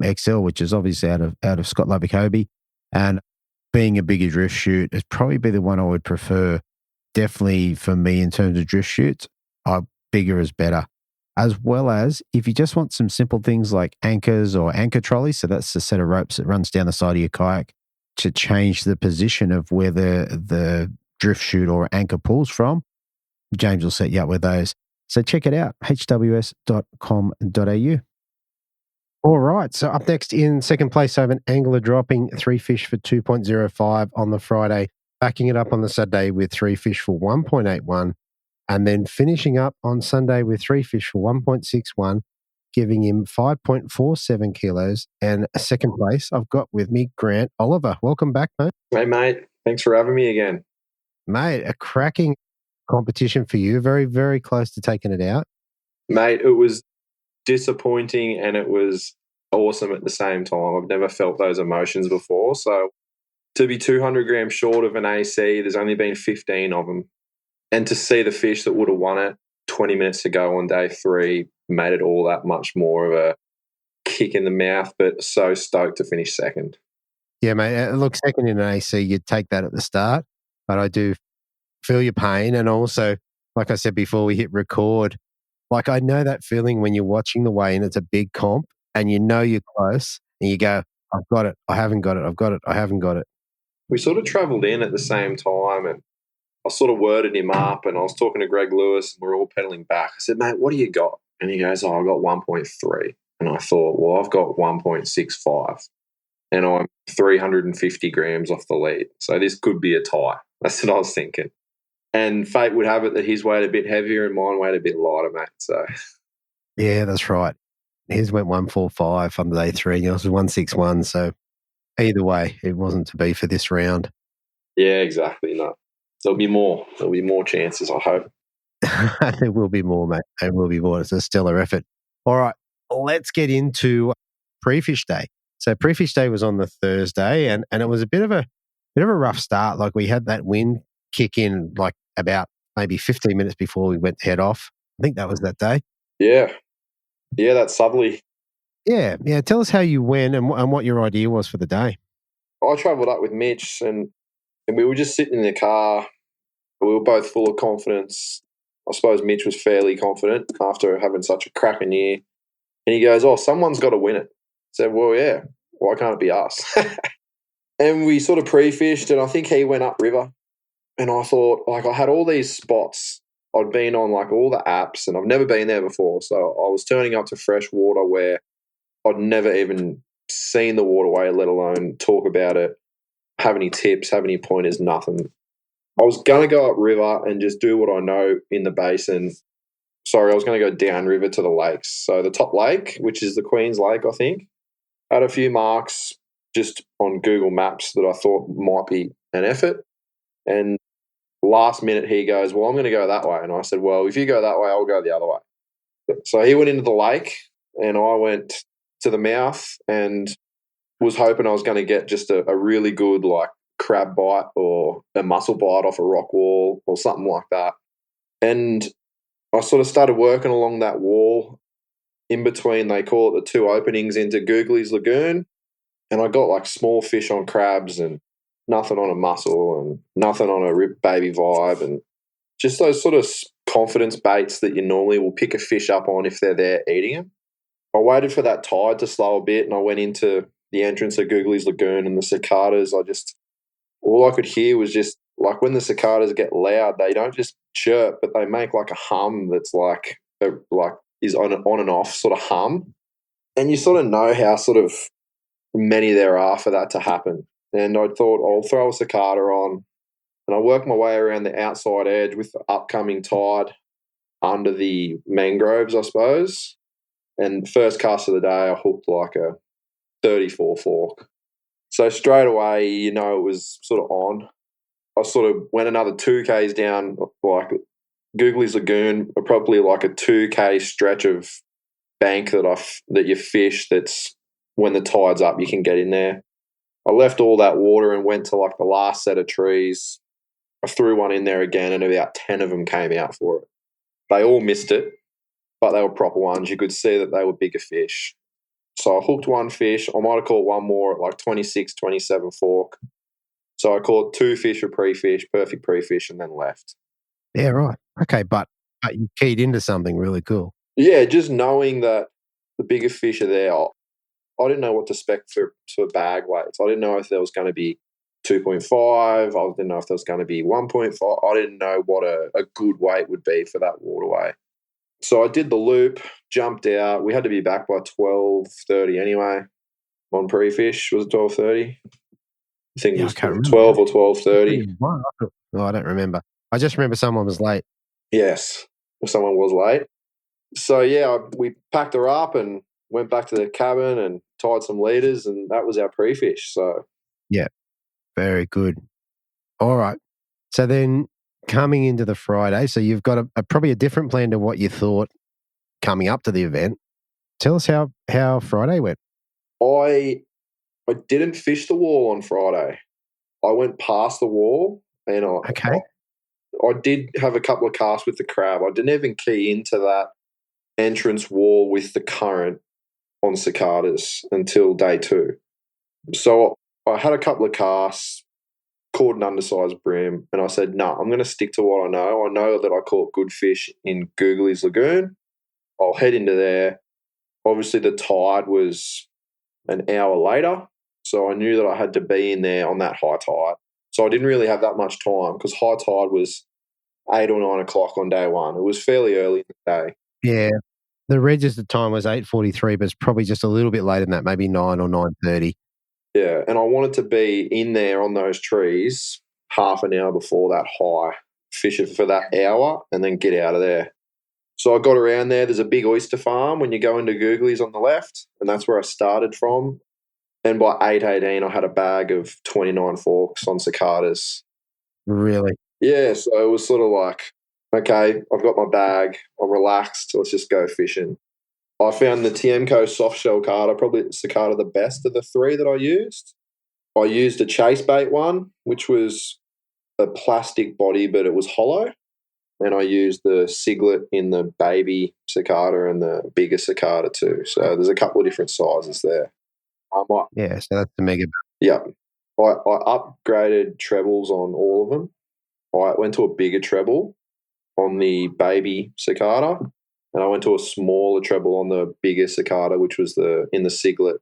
XL, which is obviously out of Scott Lovick Hobie. And being a bigger drift chute, it'd probably be the one I would prefer. Definitely for me in terms of drift chutes, bigger is better. As well as if you just want some simple things like anchors or anchor trolleys, so that's the set of ropes that runs down the side of your kayak to change the position of where the drift chute or anchor pulls from, James will set you up with those. So check it out, hws.com.au. All right, so up next in second place, I have an angler dropping 3 fish for 2.05 on the Friday, backing it up on the Saturday with 3 fish for 1.81, and then finishing up on Sunday with 3 fish for 1.61, giving him 5.47 kilos. And second place, I've got with me Grant Oliver. Welcome back, mate. Hey, mate. Thanks for having me again. Mate, a cracking competition for you. Very, very close to taking it out. Mate, it was disappointing and it was awesome at the same time. I've never felt those emotions before. So to be 200 grams short of an AC, there's only been 15 of them. And to see the fish that would have won it 20 minutes to go on day 3 made it all that much more of a kick in the mouth, but so stoked to finish second. Yeah, mate. Look, second in an AC, you'd take that at the start, but I do feel your pain. And also, like I said before we hit record, like I know that feeling when you're watching the weigh and it's a big comp and you know you're close and you go, I've got it, I haven't got it, I've got it, I haven't got it. We sort of travelled in at the same time, and I sort of worded him up, and I was talking to Greg Lewis, and we're all pedalling back. I said, mate, what do you got? And he goes, I got 1.3. And I thought, well, I've got 1.65 and I'm 350 grams off the lead. So this could be a tie. That's what I was thinking. And fate would have it that his weighed a bit heavier and mine weighed a bit lighter, mate. So yeah, that's right. His went 145 on day 3 and yours was 161. So either way, it wasn't to be for this round. Yeah, exactly. No, there'll be more. There'll be more chances, I hope. There will be more, mate. There will be more. It's a stellar effort. All right, let's get into pre-fish day. So pre-fish day was on the Thursday, and it was a bit of a rough start. Like we had that wind kick in like about maybe 15 minutes before we went to head off. I think that was that day. Yeah, that's southerly. Yeah. Tell us how you went and what your idea was for the day. I travelled up with Mitch, and we were just sitting in the car. We were both full of confidence. I suppose Mitch was fairly confident after having such a cracking year. And he goes, oh, someone's got to win it. I said, well, yeah, why can't it be us? And we sort of pre-fished, and I think he went upriver. And I thought, like, I had all these spots. I'd been on, like, all the apps, and I've never been there before. So I was turning up to fresh water where I'd never even seen the waterway, let alone talk about it, have any tips, have any pointers, nothing. I was going to go upriver and just do what I know in the basin. Sorry, I was going to go downriver to the lakes. So the top lake, which is the Queen's Lake, I think, had a few marks just on Google Maps that I thought might be an effort. And last minute he goes, well, I'm going to go that way. And I said, well, if you go that way, I'll go the other way. So he went into the lake and I went to the mouth and was hoping I was going to get just a really good like crab bite or a mussel bite off a rock wall or something like that. And I sort of started working along that wall in between, they call it the 2 openings into Googly's Lagoon. And I got like small fish on crabs and nothing on a mussel and nothing on a rip baby vibe and just those sort of confidence baits that you normally will pick a fish up on if they're there eating them. I waited for that tide to slow a bit and I went into the entrance of Googly's Lagoon and the cicadas. All I could hear was just like when the cicadas get loud, they don't just chirp, but they make like a hum that's like is on and off sort of hum. And you sort of know how sort of many there are for that to happen. And I thought I'll throw a cicada on and I worked my way around the outside edge with the upcoming tide under the mangroves, I suppose. And first cast of the day, I hooked like a 34 fork. So straight away, you know, it was sort of on. I sort of went another 2Ks down, like Googly's Lagoon, probably like a 2K stretch of bank that you fish that's when the tide's up, you can get in there. I left all that water and went to like the last set of trees. I threw one in there again and about 10 of them came out for it. They all missed it, but they were proper ones. You could see that they were bigger fish. So I hooked one fish. I might have caught one more at like 26, 27 fork. So I caught 2 fish for pre-fish, perfect pre-fish, and then left. Yeah, right. Okay, but you keyed into something really cool. Yeah, just knowing that the bigger fish are there. I didn't know what to expect for bag weights. I didn't know if there was going to be 2.5. I didn't know if there was going to be 1.5. I didn't know what a good weight would be for that waterway. So I did the loop, jumped out. We had to be back by 12:30 anyway on pre-fish. Was it 12:30? I think it was 12 or 12:30. Oh, I don't remember. I just remember someone was late. Yes, someone was late. So, yeah, we packed her up and went back to the cabin and tied some leaders, and that was our pre-fish. So, yeah, very good. All right. So then coming into the Friday, so you've got probably a different plan to what you thought coming up to the event. Tell us how Friday went. I didn't fish the wall on Friday. I went past the wall, and Okay. I did have a couple of casts with the crab. I didn't even key into that entrance wall with the current on cicadas until day 2. So I had a couple of casts, caught an undersized brim, and I said, no, I'm going to stick to what I know. I know that I caught good fish in Googly's Lagoon. I'll head into there. Obviously, the tide was an hour later, so I knew that I had to be in there on that high tide. So I didn't really have that much time because high tide was 8 or 9 o'clock on day 1. It was fairly early in the day. Yeah. The registered time was 8:43, but it's probably just a little bit later than that, maybe 9 or 9:30. Yeah, and I wanted to be in there on those trees half an hour before that high, fish it for that hour, and then get out of there. So I got around there. There's a big oyster farm when you go into Googly's on the left, and that's where I started from. And by 8:18, I had a bag of 29 forks on cicadas. Really? Yeah, so it was sort of like, okay, I've got my bag. I'm relaxed. Let's just go fishing. I found the Tiemco soft shell cicada, probably the cicada the best of the 3 that I used. I used a chase bait one, which was a plastic body, but it was hollow. And I used the Siglet in the baby cicada and the bigger cicada too. So there's a couple of different sizes there. Yeah, so that's the mega. Yeah. I upgraded trebles on all of them. I went to a bigger treble on the baby cicada, and I went to a smaller treble on the bigger cicada, which was in the Siglet.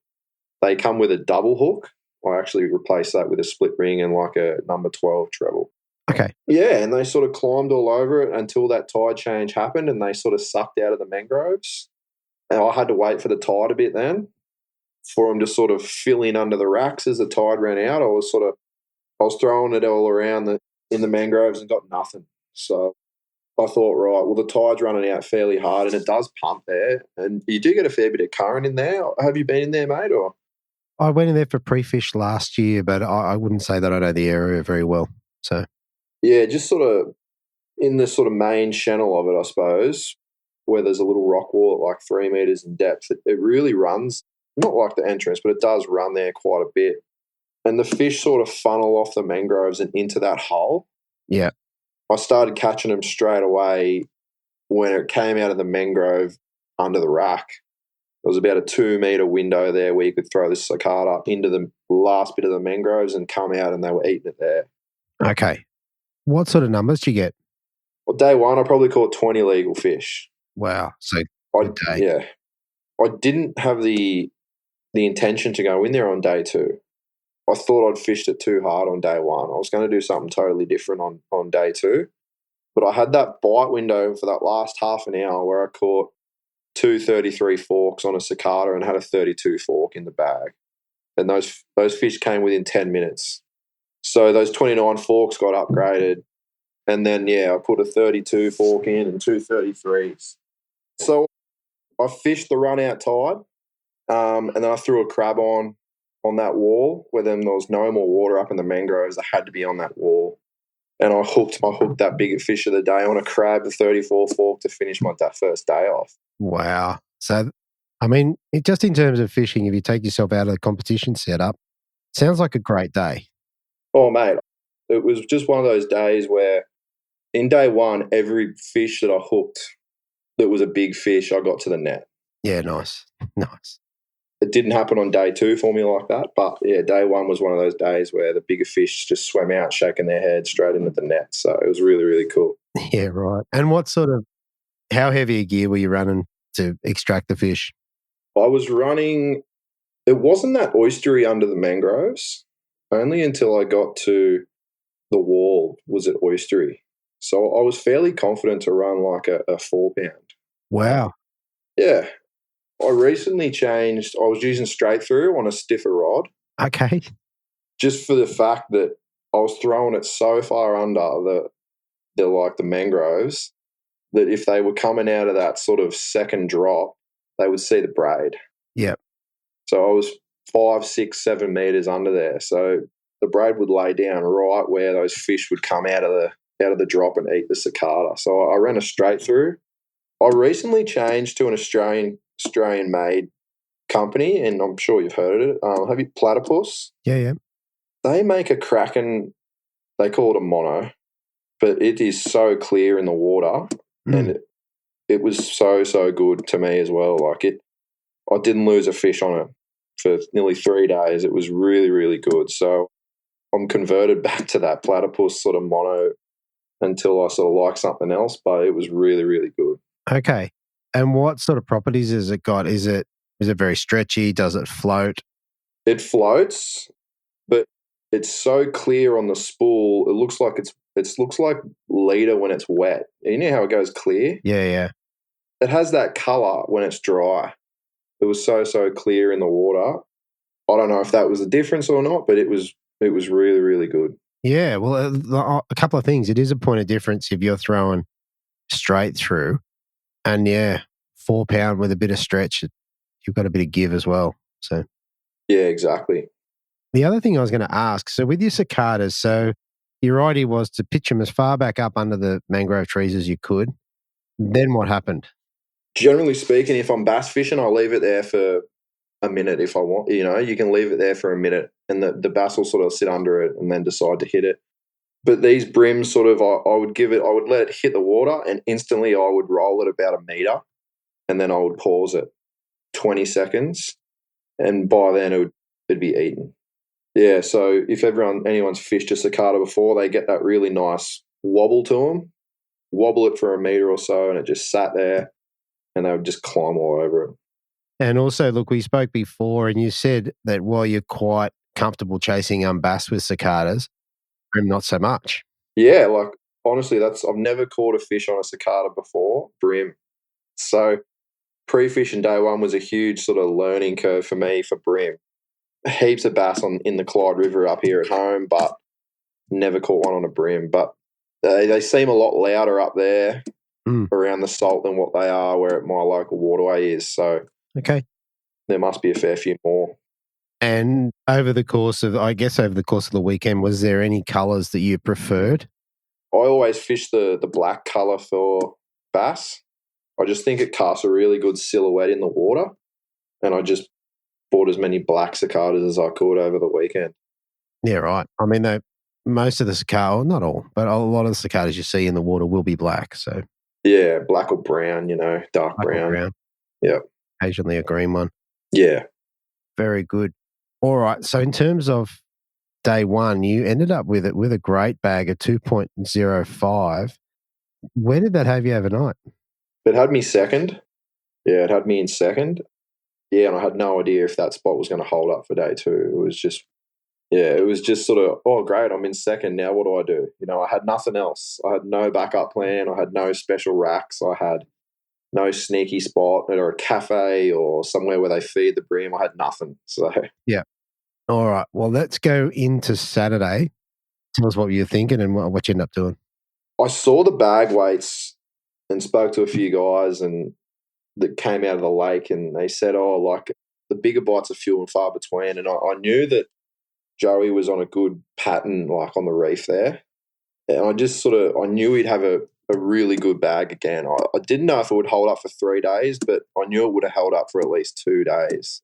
They come with a double hook. I actually replaced that with a split ring and like a number 12 treble. Okay. Yeah, and they sort of climbed all over it until that tide change happened, and they sort of sucked out of the mangroves. And I had to wait for the tide a bit then for them to sort of fill in under the racks as the tide ran out. I was throwing it all around in the mangroves and got nothing. So I thought, right, well, the tide's running out fairly hard, and it does pump there, and you do get a fair bit of current in there. Have you been in there, mate? Or I went in there for pre-fish last year, but I wouldn't say that I know the area very well. So yeah, just sort of in the sort of main channel of it, I suppose, where there's a little rock wall at like 3 meters in depth. It really runs, not like the entrance, but it does run there quite a bit. And the fish sort of funnel off the mangroves and into that hole. yeah. I started catching them straight away when it came out of the mangrove under the rack. There was about a 2 meter window there where you could throw the cicada into the last bit of the mangroves and come out, and they were eating it there. Okay. What sort of numbers do you get? Well, day 1, I probably caught 20 legal fish. Wow. So Good day. Yeah. I didn't have the intention to go in there on day 2. I thought I'd fished it too hard on day 1. I was going to do something totally different on day 2. But I had that bite window for that last half an hour where I caught 2 33 forks on a cicada and had a 32 fork in the bag. And those fish came within 10 minutes. So those 29 forks got upgraded. And then, I put a 32 fork in and 2 33s. So I fished the run-out tide, and then I threw a crab on that wall where then there was no more water up in the mangroves. I had to be on that wall. And I hooked that bigger fish of the day on a crab, the 34 fork, to finish my first day off. Wow. So, I mean, just in terms of fishing, if you take yourself out of the competition setup, sounds like a great day. Oh, mate, it was just one of those days where in day 1, every fish that I hooked that was a big fish, I got to the net. Yeah, nice. Nice. It didn't happen on day 2 for me like that, but day 1 was one of those days where the bigger fish just swam out, shaking their head straight into the net. So it was really, really cool. Yeah, right. And how heavy a gear were you running to extract the fish? I was running, it wasn't that oystery under the mangroves. Only until I got to the wall was it oystery. So I was fairly confident to run like a 4 pound. Wow. Yeah. I recently changed, I was using straight through on a stiffer rod. Okay. Just for the fact that I was throwing it so far under the mangroves that if they were coming out of that sort of second drop, they would see the braid. Yep. So I was 5, 6, 7 meters under there. So the braid would lay down right where those fish would come out of the drop and eat the cicada. So I ran a straight through. I recently changed to an Australian-made company, and I'm sure you've heard of it. Have you Platypus? Yeah, yeah. They make a cracking, they call it a mono, but it is so clear in the water, and it was so good to me as well. Like I didn't lose a fish on it for nearly 3 days. It was really, really good. So I'm converted back to that platypus sort of mono until I sort of like something else, but it was really, really good. Okay. And what sort of properties has it got? Is it very stretchy? Does it float? It floats, but it's so clear on the spool. It looks like it looks like leader when it's wet. You know how it goes clear? Yeah. It has that colour when it's dry. It was so clear in the water. I don't know if that was the difference or not, but it was really, really good. Yeah, well, a couple of things. It is a point of difference if you're throwing straight through, and 4 pound with a bit of stretch, you've got a bit of give as well. So yeah, exactly. The other thing I was going to ask, so with your cicadas, so your idea was to pitch them as far back up under the mangrove trees as you could. Then what happened? Generally speaking, if I'm bass fishing, I leave it there for a minute if I want. You know, you can leave it there for a minute and the bass will sort of sit under it and then decide to hit it. But these brims sort of, I would let it hit the water and instantly I would roll it about a metre and then I would pause it 20 seconds and by then it'd be eaten. Yeah, so if anyone's fished a cicada before, they get that really nice wobble to them, wobble it for a metre or so and it just sat there and they would just climb all over it. And also, look, we spoke before and you said that while you're quite comfortable chasing bass with cicadas, brim not so much. Yeah, like honestly, I've never caught a fish on a cicada before, brim. So pre-fishing day one was a huge sort of learning curve for me for brim. Heaps of bass in the Clyde River up here at home, but never caught one on a brim. But they seem a lot louder up there around the salt than what they are where my local waterway is. So okay, there must be a fair few more. And over the course of the weekend, was there any colours that you preferred? I always fish the black colour for bass. I just think it casts a really good silhouette in the water, and I just bought as many black cicadas as I could over the weekend. Yeah, right. I mean, most of the cicada, not all, but a lot of the cicadas you see in the water will be black. So yeah, black or brown, dark black brown. Or brown. Yeah. Occasionally a green one. Yeah. Very good. All right. So in terms of day one, you ended up with a great bag of 2.05. Where did that have you overnight? It had me second. Yeah, it had me in second. Yeah, and I had no idea if that spot was going to hold up for day two. It was just sort of, oh, great, I'm in second. Now what do I do? I had nothing else. I had no backup plan. I had no special racks. I had no sneaky spot or a cafe or somewhere where they feed the brim. I had nothing. So yeah. All right. Well, let's go into Saturday. Tell us what you're thinking and what you ended up doing. I saw the bag weights and spoke to a few guys that came out of the lake and they said, oh, like the bigger bites are few and far between. And I knew that Joey was on a good pattern, like on the reef there. And I knew he'd have a really good bag again. I didn't know if it would hold up for 3 days, but I knew it would have held up for at least 2 days.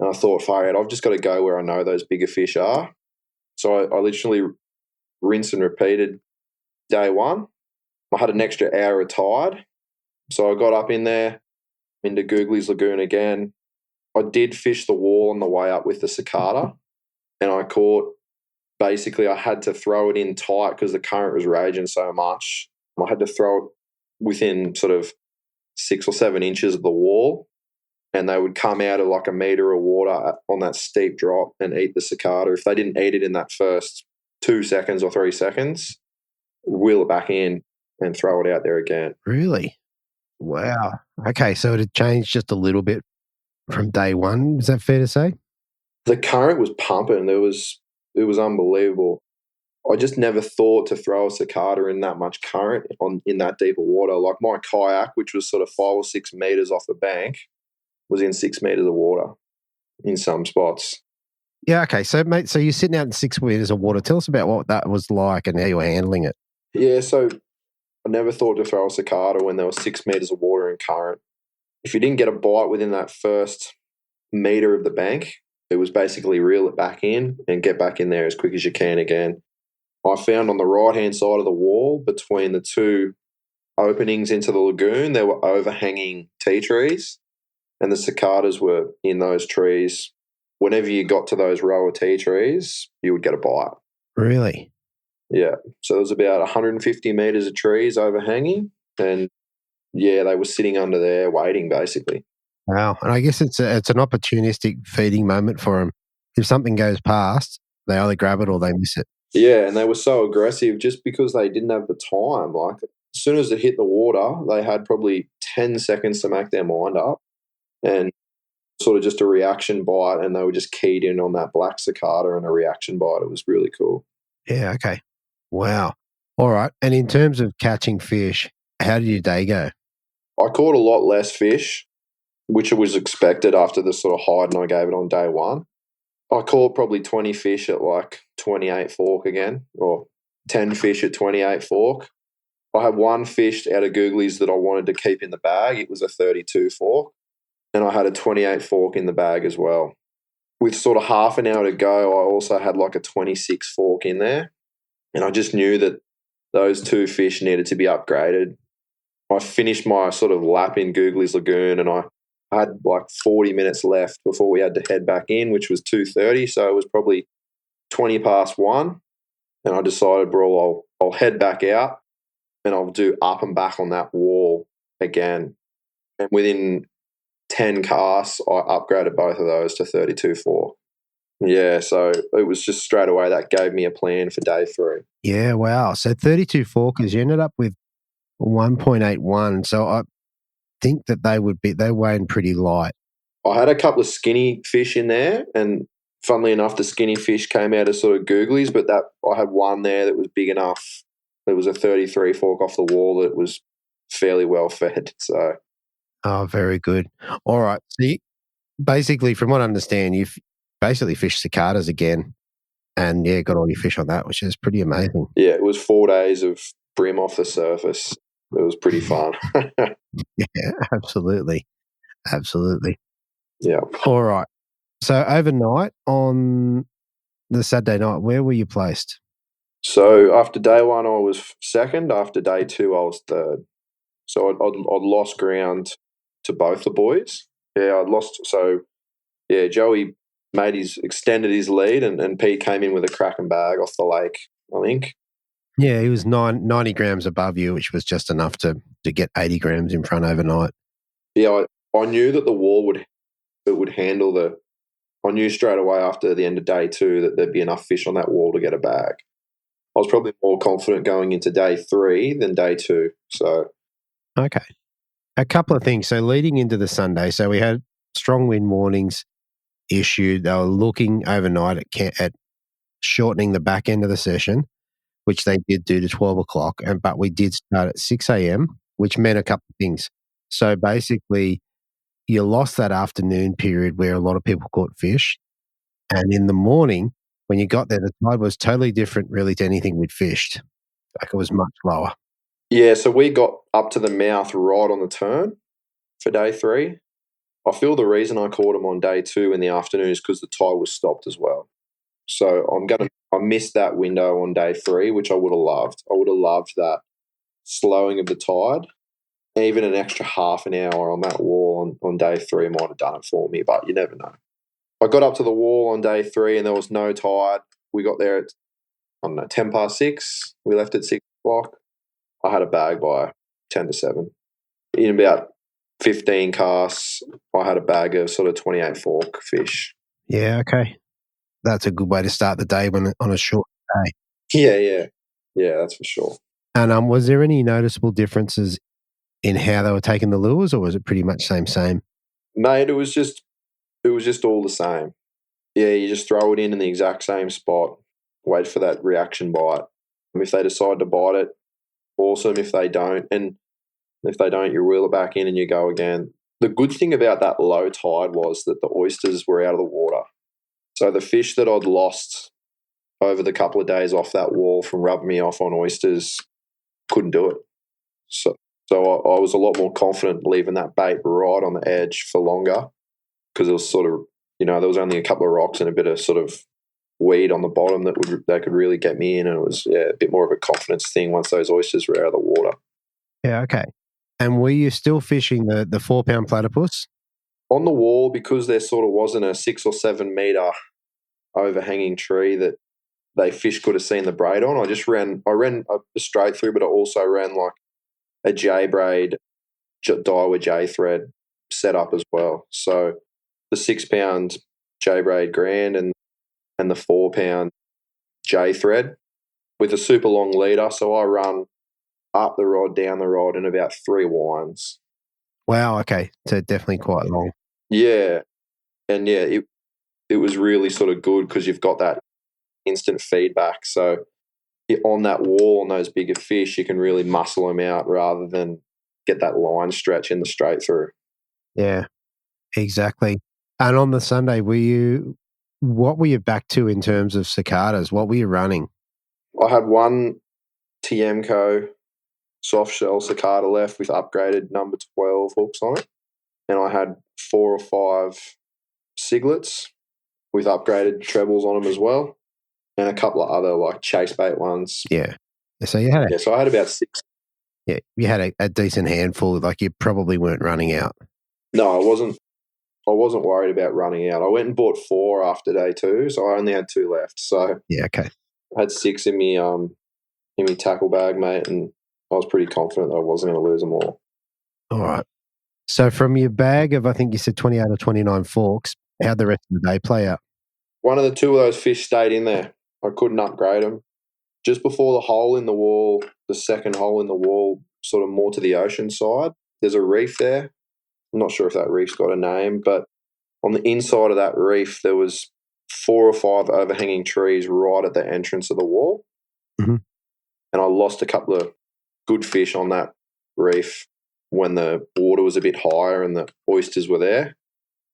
And I thought, far out, I've just got to go where I know those bigger fish are. So I literally rinsed and repeated day one. I had an extra hour of tide. So I got up in there into Googly's Lagoon again. I did fish the wall on the way up with the cicada and I caught, basically I had to throw it in tight because the current was raging so much. I had to throw it within sort of 6 or 7 inches of the wall and they would come out of like a metre of water on that steep drop and eat the cicada. If they didn't eat it in that first 2 seconds or 3 seconds, wheel it back in and throw it out there again. Really? Wow. Okay, so it had changed just a little bit from day one. Is that fair to say? The current was pumping. It was unbelievable. I just never thought to throw a cicada in that much current in that deeper water. Like my kayak, which was sort of 5 or 6 metres off the bank, was in 6 metres of water in some spots. Yeah, okay. So, mate, you're sitting out in 6 metres of water. Tell us about what that was like and how you were handling it. Yeah, so I never thought to throw a cicada when there was 6 metres of water in current. If you didn't get a bite within that first metre of the bank, it was basically reel it back in and get back in there as quick as you can again. I found on the right-hand side of the wall between the two openings into the lagoon, there were overhanging tea trees, and the cicadas were in those trees. Whenever you got to those row of tea trees, you would get a bite. Really? Yeah. So there was about 150 metres of trees overhanging, and yeah, they were sitting under there waiting basically. Wow. And I guess it's an opportunistic feeding moment for them. If something goes past, they either grab it or they miss it. Yeah, and they were so aggressive just because they didn't have the time. Like, as soon as it hit the water, they had probably 10 seconds to make their mind up, and sort of just a reaction bite, and they were just keyed in on that black cicada and a reaction bite. It was really cool. Yeah, okay. Wow. All right. And in terms of catching fish, how did your day go? I caught a lot less fish, which was expected after the sort of hiding I gave it on day one. I caught probably 20 fish at like 28 fork again, or 10 fish at 28 fork. I had one fish out of googlies that I wanted to keep in the bag. It was a 32 fork, and I had a 28 fork in the bag as well. With sort of half an hour to go, I also had like a 26 fork in there, and I just knew that those two fish needed to be upgraded. I finished my sort of lap in Googly's Lagoon, and I had like 40 minutes left before we had to head back in, which was 2:30, so it was probably 20 past 1, and I decided, bro, I'll head back out and I'll do up and back on that wall again. And within 10 casts, I upgraded both of those to 32 fork. Yeah, so it was just straight away that gave me a plan for day 3. Yeah, wow. So 32 forkers, you ended up with 1.81. So I think that they're weighing pretty light. I had a couple of skinny fish in there, and funnily enough, the skinny fish came out of sort of googlies, but that I had one there that was big enough. It was a 33 fork off the wall that was fairly well fed. So, Oh, very good. All right. So basically, from what I understand, you've basically fished cicadas again, and yeah, got all your fish on that, which is pretty amazing. yeah, it was 4 days of brim off the surface. It was pretty fun. Yeah, absolutely. Absolutely. Yeah. All right. So overnight on the Saturday night, where were you placed? So after day 1, I was second. After day 2, I was third. So I'd lost ground to both the boys. Yeah, I'd lost. So yeah, Joey extended his lead, and Pete came in with a cracking bag off the lake, I think. Yeah, he was 90 grams above you, which was just enough to get 80 grams in front overnight. Yeah, I knew that the wall would handle the. I knew straight away after the end of day 2 that there'd be enough fish on that wall to get a bag. I was probably more confident going into day 3 than day 2. So, okay, a couple of things. So leading into the Sunday, so we had strong wind warnings issued. They were looking overnight at shortening the back end of the session, which they did do to 12 o'clock. But we did start at 6 a.m., which meant a couple of things. So basically, you lost that afternoon period where a lot of people caught fish. And in the morning, when you got there, the tide was totally different really to anything we'd fished. Like, it was much lower. yeah, so we got up to the mouth right on the turn for day 3. I feel the reason I caught them on day 2 in the afternoon is because the tide was stopped as well. So I missed that window on day 3, which I would have loved. I would have loved that slowing of the tide. Even an extra half an hour on that wall on day 3 might have done it for me, but you never know. I got up to the wall on day 3 and there was no tide. We got there at, 10 past 6. We left at 6 o'clock. I had a bag by 10 to 7. In about 15 casts, I had a bag of sort of 28 fork fish. Yeah, okay. That's a good way to start the day on a short day. Yeah, that's for sure. And was there any noticeable differences in how they were taking the lures, or was it pretty much same? Mate, it was just all the same. Yeah, you just throw it in the exact same spot, wait for that reaction bite. If they decide to bite it, awesome. If they don't, you reel it back in and you go again. The good thing about that low tide was that the oysters were out of the water. So the fish that I'd lost over the couple of days off that wall from rubbing me off on oysters couldn't do it. So I was a lot more confident leaving that bait right on the edge for longer because it was sort of there was only a couple of rocks and a bit of sort of weed on the bottom that could really get me in, and it was a bit more of a confidence thing once those oysters were out of the water. Yeah, okay. And were you still fishing the 4-pound platypus? On the wall, because there sort of wasn't a 6 or 7 metre overhanging tree that fish could have seen the braid on, I ran a straight through, but I also ran like a J braid Daiwa J thread set up as well. So the 6-pound J braid grand and the 4-pound J thread with a super long leader. So I run up the rod, down the rod, in about 3 winds. Wow, okay. So definitely quite long. Yeah. And it was really sort of good because you've got that instant feedback. So on that wall, on those bigger fish, you can really muscle them out rather than get that line stretch in the straight through. Yeah, exactly. And on the Sunday, what were you back to in terms of cicadas? What were you running? I had one Tiemco soft shell cicada left with upgraded number 12 hooks on it. And I had 4 or 5 ciglets with upgraded trebles on them as well. And a couple of other like chase bait ones. Yeah. So you had so I had about 6. Yeah, you had a decent handful. Like you probably weren't running out. No, I wasn't worried about running out. I went and bought 4 after day 2, so I only had 2 left. So yeah, okay. I had 6 in me tackle bag, mate, and I was pretty confident that I wasn't going to lose them all. All right. So from your bag of, I think you said 28 or 29 forks, how'd the rest of the day play out? One of the 2 of those fish stayed in there. I couldn't upgrade them. Just before the hole in the wall, the second hole in the wall, sort of more to the ocean side, there's a reef there. I'm not sure if that reef's got a name, but on the inside of that reef, there was 4 or 5 overhanging trees right at the entrance of the wall. Mm-hmm. And I lost a couple of good fish on that reef when the water was a bit higher and the oysters were there.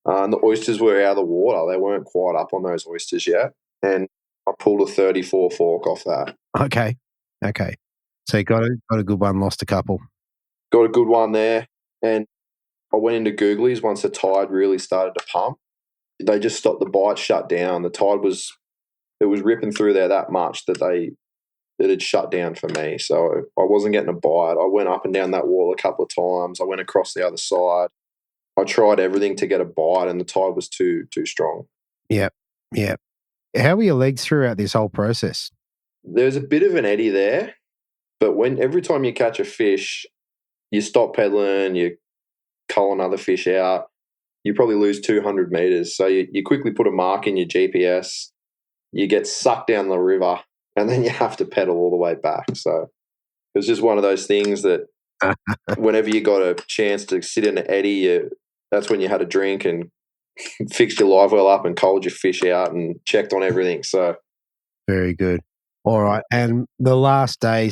And the oysters were out of the water. They weren't quite up on those oysters yet. And I pulled a 34 fork off that. Okay. So you got a good one, lost a couple. Got a good one there. And I went into Googlies once the tide really started to pump. They just stopped, the bite shut down. The tide was ripping through there that much that it had shut down for me. So I wasn't getting a bite. I went up and down that wall a couple of times. I went across the other side. I tried everything to get a bite and the tide was too strong. Yep. How were your legs throughout this whole process? There's a bit of an eddy there, but every time you catch a fish, you stop pedaling, you cull another fish out, you probably lose 200 meters. So you quickly put a mark in your GPS, you get sucked down the river, and then you have to pedal all the way back. So it was just one of those things that whenever you got a chance to sit in an eddy, that's when you had a drink and fixed your live well up and culled your fish out and checked on everything. So very good. All right. And the last day,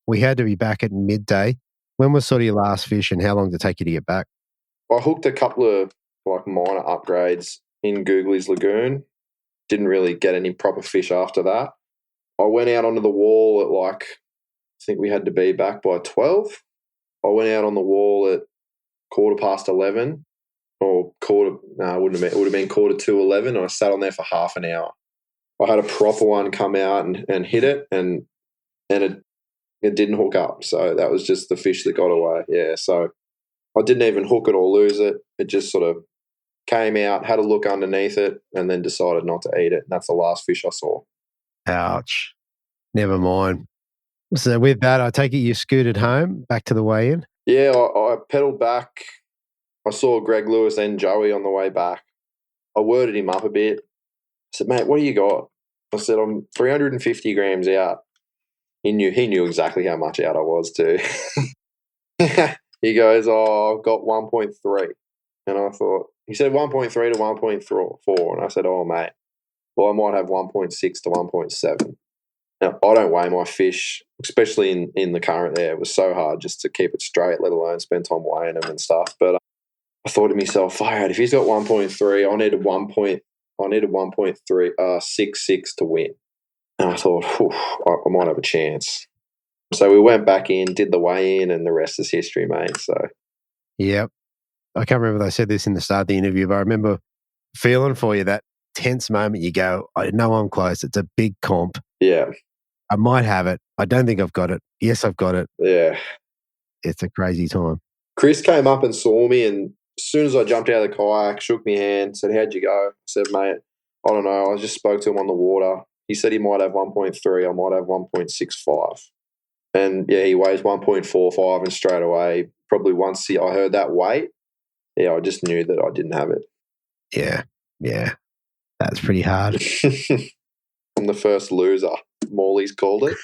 we had to be back at midday. When was sort of your last fish and how long did it take you to get back? I hooked a couple of like minor upgrades in Googlies Lagoon. Didn't really get any proper fish after that. I went out onto the wall at I think we had to be back by 12. I went out on the wall at 11:15 or it would have been 11:45, and I sat on there for half an hour. I had a proper one come out and hit it, and it didn't hook up. So that was just the fish that got away. Yeah, so I didn't even hook it or lose it. It just sort of came out, had a look underneath it, and then decided not to eat it. And that's the last fish I saw. Ouch. Never mind. So with that, I take it you scooted home back to the weigh-in? Yeah, I pedalled back. I saw Greg Lewis and Joey on the way back. I worded him up a bit. I said, mate, what do you got? I said, I'm 350 grams out. He knew exactly how much out I was too. He goes, oh, I've got 1.3. And I thought, he said 1.3 to 1.4. And I said, oh, mate, well, I might have 1.6 to 1.7. Now, I don't weigh my fish, especially in the current there. It was so hard just to keep it straight, let alone spend time weighing them and stuff. But I thought to myself, fire out, if he's got 1.3, I needed 1.66 to win. And I thought, I might have a chance. So we went back in, did the weigh-in, and the rest is history, mate. So, yep. I can't remember if I said this in the start of the interview, but I remember feeling for you, that tense moment you go, I know I'm close. It's a big comp. Yeah. I might have it. I don't think I've got it. Yes, I've got it. Yeah. It's a crazy time. Chris came up and saw me, and as soon as I jumped out of the kayak, shook me hand, said, "How'd you go?" I said, "Mate, I don't know. I just spoke to him on the water. He said he might have 1.3. I might have 1.65. And, yeah, he weighs 1.45, and straight away, probably once I heard that weight, I just knew that I didn't have it. Yeah. That's pretty hard. I'm the first loser, Morley's called it.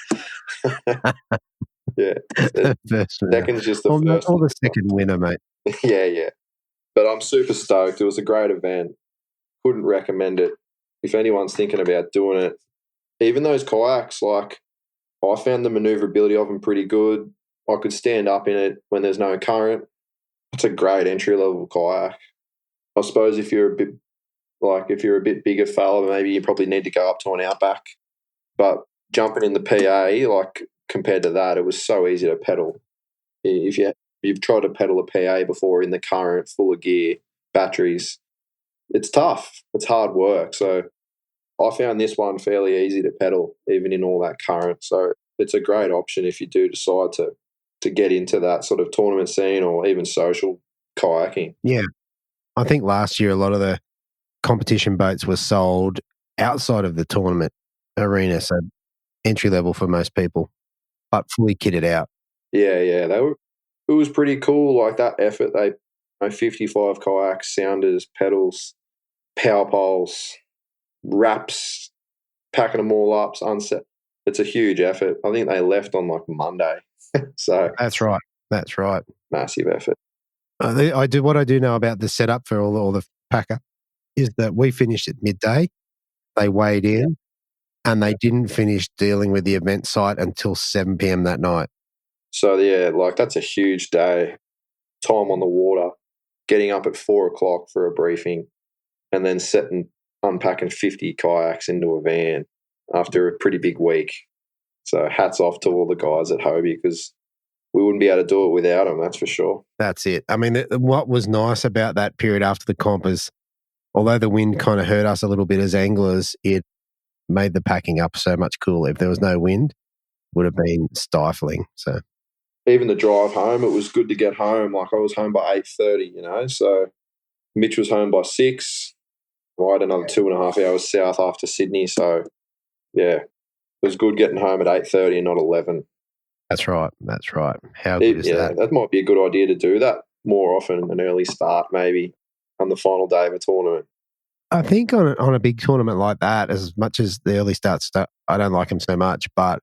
Yeah. Second's just the first. Or the second winner, mate. Yeah. But I'm super stoked. It was a great event. Couldn't recommend it. If anyone's thinking about doing it, even those kayaks, like, I found the maneuverability of them pretty good. I could stand up in it when there's no current. It's a great entry-level kayak. I suppose if you're a bit bigger fella, maybe you probably need to go up to an Outback. But jumping in the PA, like, compared to that, it was so easy to pedal. If you've tried to pedal a PA before in the current, full of gear, batteries, it's tough. It's hard work. So I found this one fairly easy to pedal, even in all that current. So it's a great option if you do decide to get into that sort of tournament scene or even social kayaking. Yeah. I think last year a lot of the competition boats were sold outside of the tournament arena, so entry level for most people, but fully kitted out. Yeah. It was pretty cool, like that effort. 55 kayaks, sounders, pedals, power poles, wraps, packing them all up, unset. It's a huge effort. I think they left on like Monday. So That's right. Massive effort. What I do know about the setup for all the packer is that we finished at midday. They weighed in and they didn't finish dealing with the event site until 7 p.m. that night. So, yeah, like that's a huge day. Time on the water, getting up at 4 o'clock for a briefing, and then unpacking 50 kayaks into a van after a pretty big week. So hats off to all the guys at Hobie, because we wouldn't be able to do it without them, that's for sure. That's it. I mean, what was nice about that period after the comp is, although the wind kind of hurt us a little bit as anglers, it made the packing up so much cooler. If there was no wind, it would have been stifling. So even the drive home, it was good to get home. Like, I was home by 8:30, so Mitch was home by 6. I had another 2.5 hours south after Sydney. So, yeah, it was good getting home at 8:30 and not 11. That's right. How good is that? That might be a good idea to do that more often, an early start maybe on the final day of a tournament. I think on a big tournament like that, as much as the early starts, I don't like them so much, but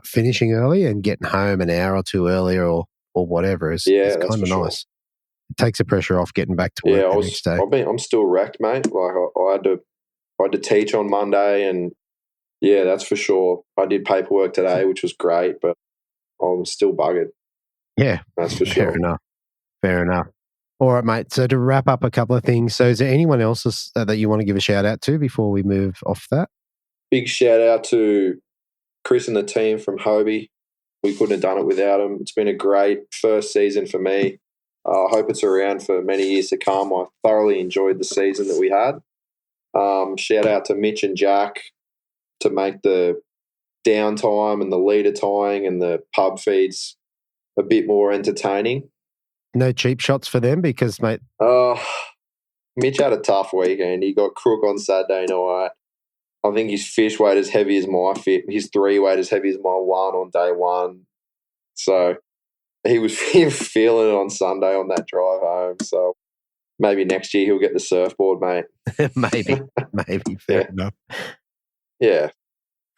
finishing early and getting home an hour or two earlier or whatever is kind of nice. Sure. It takes the pressure off getting back to work the next day. I'm still wrecked, mate. Like, I had to teach on Monday, and yeah, that's for sure. I did paperwork today, which was great, but I'm still buggered. Yeah, that's for sure. Fair enough. All right, mate. So to wrap up a couple of things, so is there anyone else that you want to give a shout out to before we move off that? Big shout out to Chris and the team from Hobie. We couldn't have done it without them. It's been a great first season for me. I hope it's around for many years to come. I thoroughly enjoyed the season that we had. Shout out to Mitch and Jack to make the downtime and the leader tying and the pub feeds a bit more entertaining. No cheap shots for them because, mate. Mitch had a tough weekend. He got crook on Saturday night. I think his fish weighed as heavy as my fish. His 3 weighed as heavy as my 1 on day 1. So he was feeling it on Sunday on that drive home. So maybe next year he'll get the surfboard, mate. maybe. Fair enough. Yeah.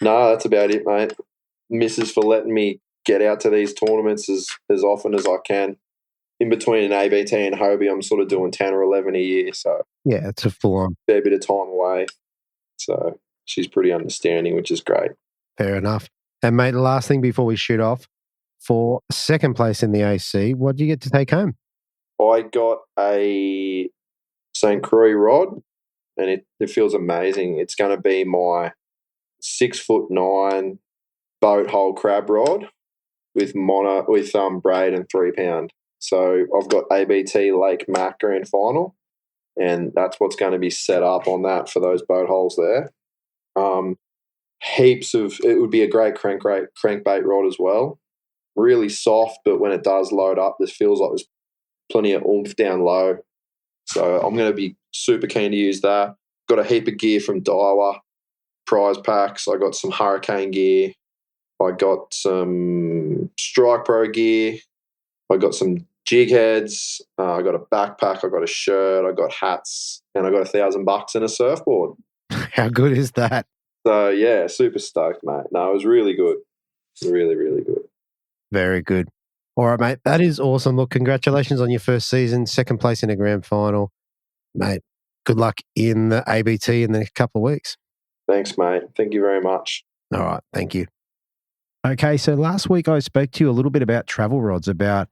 No, that's about it, mate. Missus for letting me get out to these tournaments as often as I can. In between an ABT and Hobie, I'm sort of doing 10 or 11 a year. So yeah, it's a full-on. Fair bit of time away. So she's pretty understanding, which is great. Fair enough. And, mate, the last thing before we shoot off, for second place in the AC, what did you get to take home? I got a St. Croix rod, and it feels amazing. It's going to be my 6'9" boat hole crab rod with braid and 3 pound. So I've got ABT Lake Mac Grand Final. and that's what's going to be set up on that for those boat holes there. It would be a great crankbait rod as well. Really soft, but when it does load up, this feels like there's plenty of oomph down low. So I'm going to be super keen to use that. Got a heap of gear from Daiwa, prize packs. I got some Hurricane gear. I got some Strike Pro gear. I got some jig heads. I got a backpack. I got a shirt. I got hats, and I got $1,000 and a surfboard. How good is that? So yeah, super stoked, mate. No, it was really good. Really, really good. Very good. All right, mate. That is awesome. Look, congratulations on your first season, second place in a grand final. Mate, good luck in the ABT in the next couple of weeks. Thanks, mate. Thank you very much. All right. Thank you. Okay, so last week I spoke to you a little bit about travel rods, about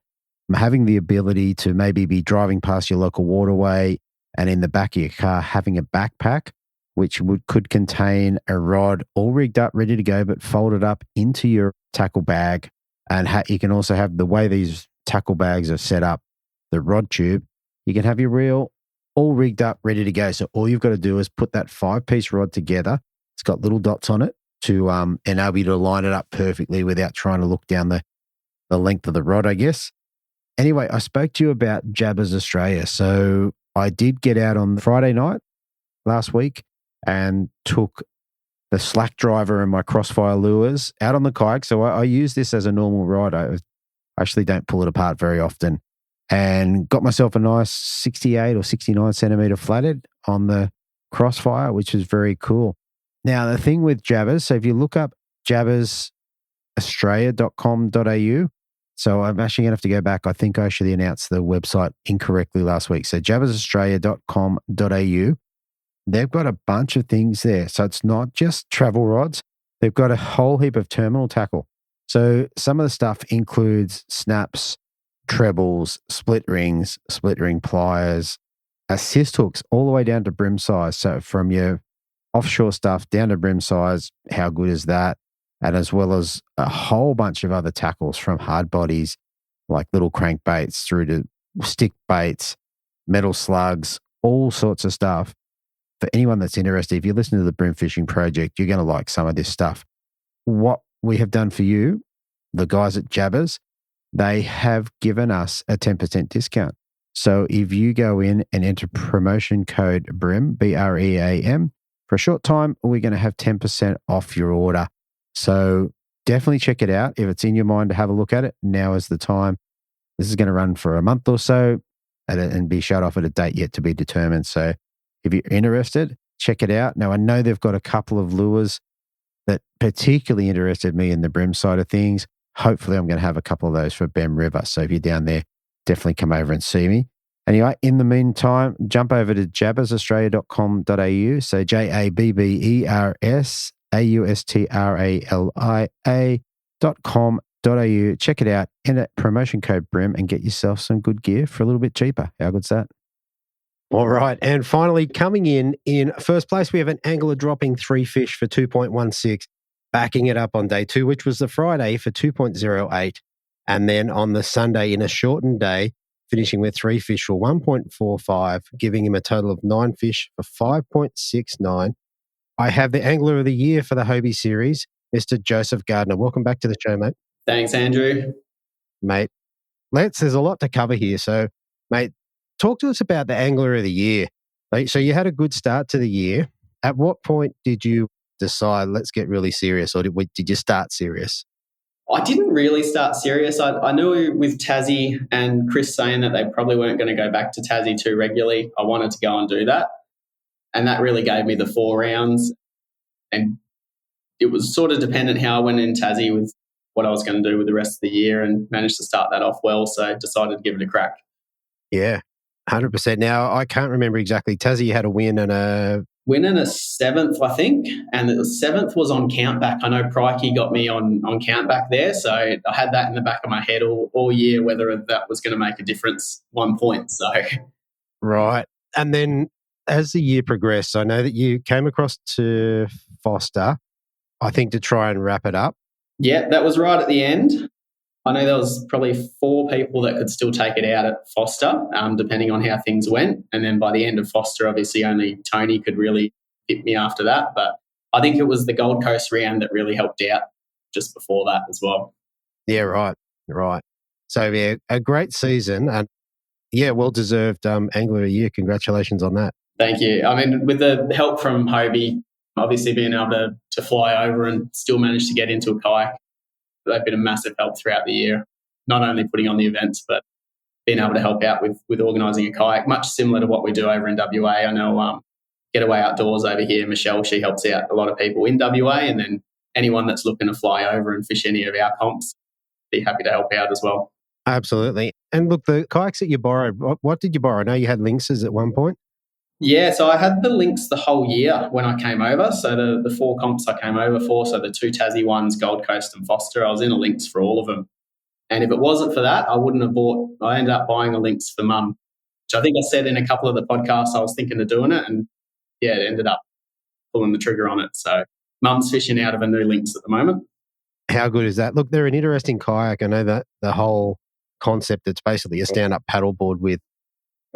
having the ability to maybe be driving past your local waterway and in the back of your car having a backpack, which could contain a rod all rigged up, ready to go, but folded up into your tackle bag. And you can also have, the way these tackle bags are set up, the rod tube, you can have your reel all rigged up, ready to go. So all you've got to do is put that 5-piece rod together. It's got little dots on it to enable you to line it up perfectly without trying to look down the length of the rod, I guess. Anyway, I spoke to you about Jabbers Australia. So I did get out on Friday night last week and took the slack driver and my crossfire lures out on the kayak. So I use this as a normal ride. I actually don't pull it apart very often, and got myself a nice 68 or 69 centimeter flathead on the crossfire, which is very cool. Now, the thing with Jabbers, so if you look up jabbersaustralia.com.au, so I'm actually going to have to go back. I think I actually announced the website incorrectly last week. So jabbersaustralia.com.au, they've got a bunch of things there. So it's not just travel rods. They've got a whole heap of terminal tackle. So some of the stuff includes snaps, trebles, split ring pliers, assist hooks, all the way down to brim size. So from your offshore stuff down to brim size, how good is that? And as well as a whole bunch of other tackles, from hard bodies like little crankbaits through to stick baits, metal slugs, all sorts of stuff. For anyone that's interested, if you listen to the Brim Fishing Project, you're going to like some of this stuff. What we have done for you, the guys at Jabbers, they have given us a 10% discount. So if you go in and enter promotion code BREAM, BREAM, for a short time, we're going to have 10% off your order. So definitely check it out. If it's in your mind to have a look at it, now is the time. This is going to run for a month or so and be shut off at a date yet to be determined. So if you're interested, check it out. Now, I know they've got a couple of lures that particularly interested me in the brim side of things. Hopefully, I'm going to have a couple of those for Bem River. So if you're down there, definitely come over and see me. Anyway, in the meantime, jump over to jabbersaustralia.com.au. So jabbersaustralia.com.au. Check it out. Enter promotion code BREM and get yourself some good gear for a little bit cheaper. How good's that? All right. And finally, coming in first place, we have an angler dropping 3 fish for 2.16, backing it up on day 2, which was the Friday, for 2.08. And then on the Sunday, in a shortened day, finishing with 3 fish for 1.45, giving him a total of 9 fish for 5.69. I have the Angler of the Year for the Hobie series, Mr. Joseph Gardner. Welcome back to the show, mate. Thanks, Andrew. Mate, there's a lot to cover here. So, mate, talk to us about the Angler of the Year. So you had a good start to the year. At what point did you decide, let's get really serious, or did you start serious? I didn't really start serious. I knew with Tassie and Chris saying that they probably weren't going to go back to Tassie too regularly, I wanted to go and do that. And that really gave me the 4 rounds. And it was sort of dependent how I went in Tassie with what I was going to do with the rest of the year, and managed to start that off well. So I decided to give it a crack. Yeah, 100%. Now, I can't remember exactly. Tassie had a win and a 7th, I think, and the 7th was on countback. I know Prikey got me on countback there, so I had that in the back of my head all year, whether that was going to make a difference 1 point. So, right. And then as the year progressed, I know that you came across to Foster, I think, to try and wrap it up. Yeah, that was right at the end. I know there was probably 4 people that could still take it out at Foster, depending on how things went. And then by the end of Foster, obviously only Tony could really hit me after that. But I think it was the Gold Coast round that really helped out just before that as well. Yeah, right. So, yeah, a great season and, yeah, well-deserved Angler of the Year. Congratulations on that. Thank you. I mean, with the help from Hobie, obviously being able to fly over and still manage to get into a kayak, they've been a massive help throughout the year, not only putting on the events, but being able to help out with organising a kayak, much similar to what we do over in WA. I know Getaway Outdoors over here, Michelle, she helps out a lot of people in WA, and then anyone that's looking to fly over and fish any of our comps, be happy to help out as well. Absolutely. And look, the kayaks that you borrowed, what did you borrow? I know you had Lynxes at one point. Yeah, so I had the Lynx the whole year when I came over. So the 4 comps I came over for, so the 2 Tassie ones, Gold Coast and Foster, I was in a Lynx for all of them. And if it wasn't for that, I wouldn't have bought, I ended up buying a Lynx for Mum, which I think I said in a couple of the podcasts I was thinking of doing it. And yeah, it ended up pulling the trigger on it. So Mum's fishing out of a new Lynx at the moment. How good is that? Look, they're an interesting kayak. I know that the whole concept, it's basically a stand-up paddleboard with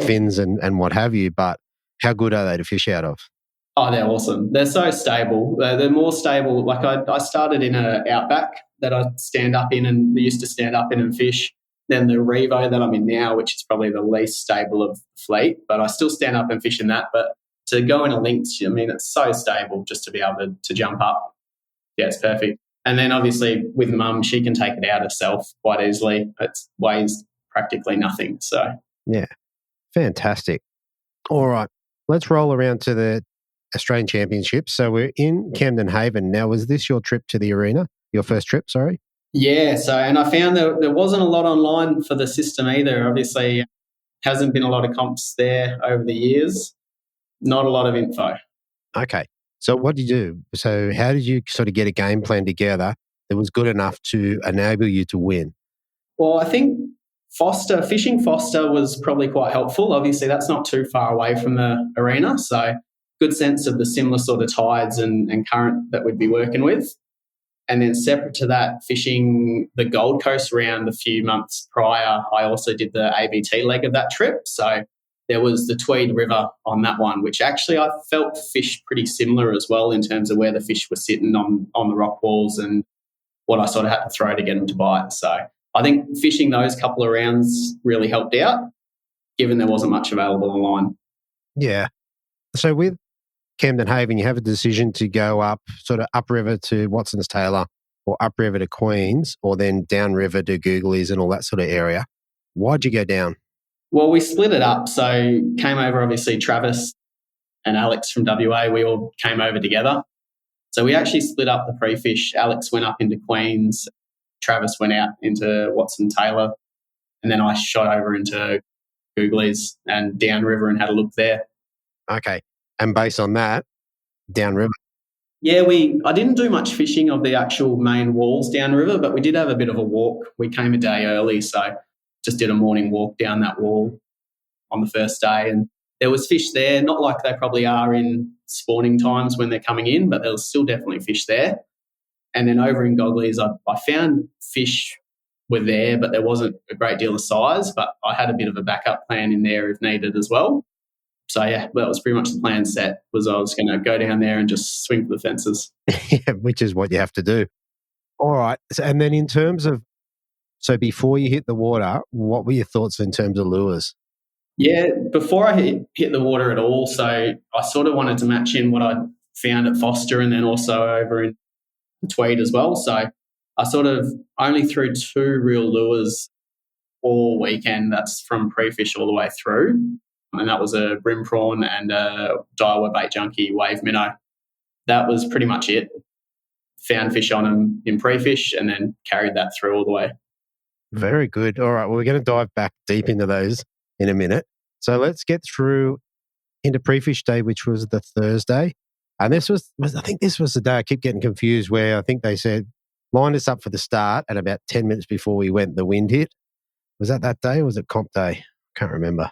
fins and what have you, but how good are they to fish out of? Oh, they're awesome. They're so stable. They're more stable. Like I started in an Outback that I stand up in and used to stand up in and fish. Then the Revo that I'm in now, which is probably the least stable of the fleet, but I still stand up and fish in that. But to go in a Lynx, I mean, it's so stable just to be able to jump up. Yeah, it's perfect. And then obviously with Mum, she can take it out herself quite easily. It weighs practically nothing. So yeah, fantastic. All right, let's roll around to the Australian Championships. So we're in Camden Haven. Now, was this your trip to the arena? Your first trip, sorry? Yeah, so and I found that there wasn't a lot online for the system either. Obviously, hasn't been a lot of comps there over the years. Not a lot of info. Okay. So what did you do? So how did you sort of get a game plan together that was good enough to enable you to win? Well, I think fishing Foster was probably quite helpful. Obviously, that's not too far away from the arena, so good sense of the similar sort of tides and current that we'd be working with. And then separate to that, fishing the Gold Coast round a few months prior, I also did the ABT leg of that trip. So there was the Tweed River on that one, which actually I felt fished pretty similar as well in terms of where the fish were sitting on the rock walls and what I sort of had to throw to get them to bite. So I think fishing those couple of rounds really helped out, given there wasn't much available online. Yeah. So with Camden Haven, you have a decision to go up, sort of upriver to Watson's Taylor or upriver to Queens or then downriver to Googlies and all that sort of area. Why'd you go down? Well, we split it up. So came over, obviously, Travis and Alex from WA, we all came over together. So we actually split up the pre-fish. Alex went up into Queens, Travis went out into Watson Taylor, and then I shot over into Googlies and downriver and had a look there. Okay. And based on that, downriver? Yeah, I didn't do much fishing of the actual main walls downriver, but we did have a bit of a walk. We came a day early, so just did a morning walk down that wall on the first day. And there was fish there, not like they probably are in spawning times when they're coming in, but there was still definitely fish there. And then over in Googlies, I found fish were there, but there wasn't a great deal of size, but I had a bit of a backup plan in there if needed as well. So, yeah, that was pretty much the plan set, was I was going to go down there and just swing for the fences. Yeah, which is what you have to do. All right. And then in terms of, so before you hit the water, what were your thoughts in terms of lures? Yeah, before I hit the water at all, so I sort of wanted to match in what I found at Foster and then also over in Tweed as well. So I sort of only threw 2 real lures all weekend. That's from pre-fish all the way through. And that was a brim prawn and a Daiwa Bait Junkie wave minnow. That was pretty much it. Found fish on them in pre-fish and then carried that through all the way. Very good. All right, well, we're going to dive back deep into those in a minute. So let's get through into pre-fish day, which was the Thursday. And this was I think this was the day I keep getting confused where I think they said, line us up for the start, and about 10 minutes before we went, the wind hit. Was that day or was it comp day? Can't remember.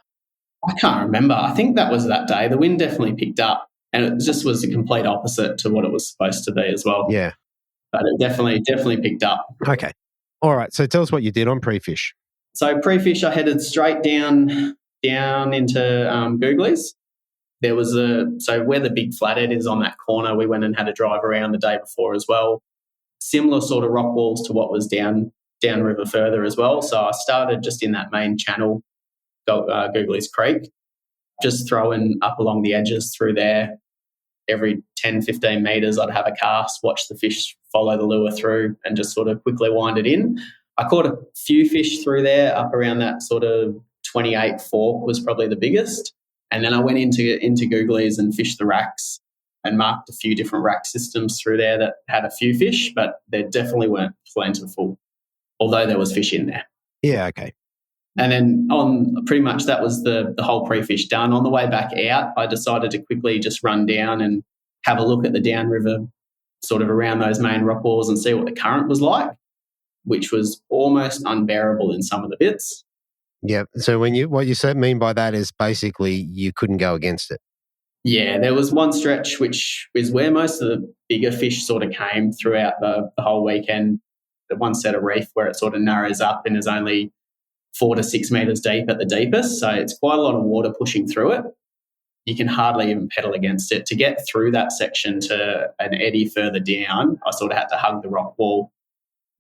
I can't remember. I think that was that day. The wind definitely picked up and it just was the complete opposite to what it was supposed to be as well. Yeah. But it definitely picked up. Okay. All right. So tell us what you did on pre-fish. So pre-fish, I headed straight down into Googlies. There was so where the big flathead is on that corner, we went and had a drive around the day before as well. Similar sort of rock walls to what was downriver further as well. So I started just in that main channel, Googlies Creek, just throwing up along the edges through there. Every 10, 15 metres, I'd have a cast, watch the fish follow the lure through and just sort of quickly wind it in. I caught a few fish through there up around that sort of 28 fork was probably the biggest. And then I went into Googlies and fished the racks and marked a few different rack systems through there that had a few fish, but they definitely weren't plentiful, although there was fish in there. Yeah, okay. And then on pretty much that was the whole pre-fish done. On the way back out, I decided to quickly just run down and have a look at the downriver sort of around those main rock walls and see what the current was like, which was almost unbearable in some of the bits. Yeah. So what you mean by that is basically you couldn't go against it. Yeah, there was one stretch which is where most of the bigger fish sort of came throughout the whole weekend. The one set of reef where it sort of narrows up and is only 4 to 6 metres deep at the deepest. So it's quite a lot of water pushing through it. You can hardly even pedal against it. To get through that section to an eddy further down, I sort of had to hug the rock wall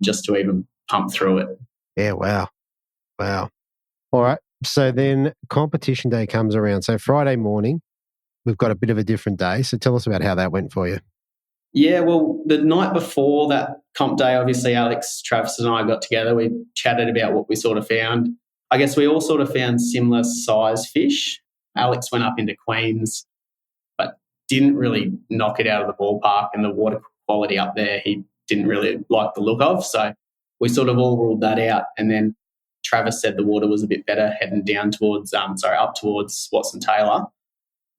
just to even pump through it. Yeah, wow. All right. So then competition day comes around. So Friday morning, we've got a bit of a different day. So tell us about how that went for you. Yeah, well, the night before that comp day, obviously Alex, Travis and I got together. We chatted about what we sort of found. I guess we all sort of found similar size fish. Alex went up into Queens, but didn't really knock it out of the ballpark, and the water quality up there he didn't really like the look of. So we sort of all ruled that out. And then Travis said the water was a bit better heading down towards, up towards Watson Taylor.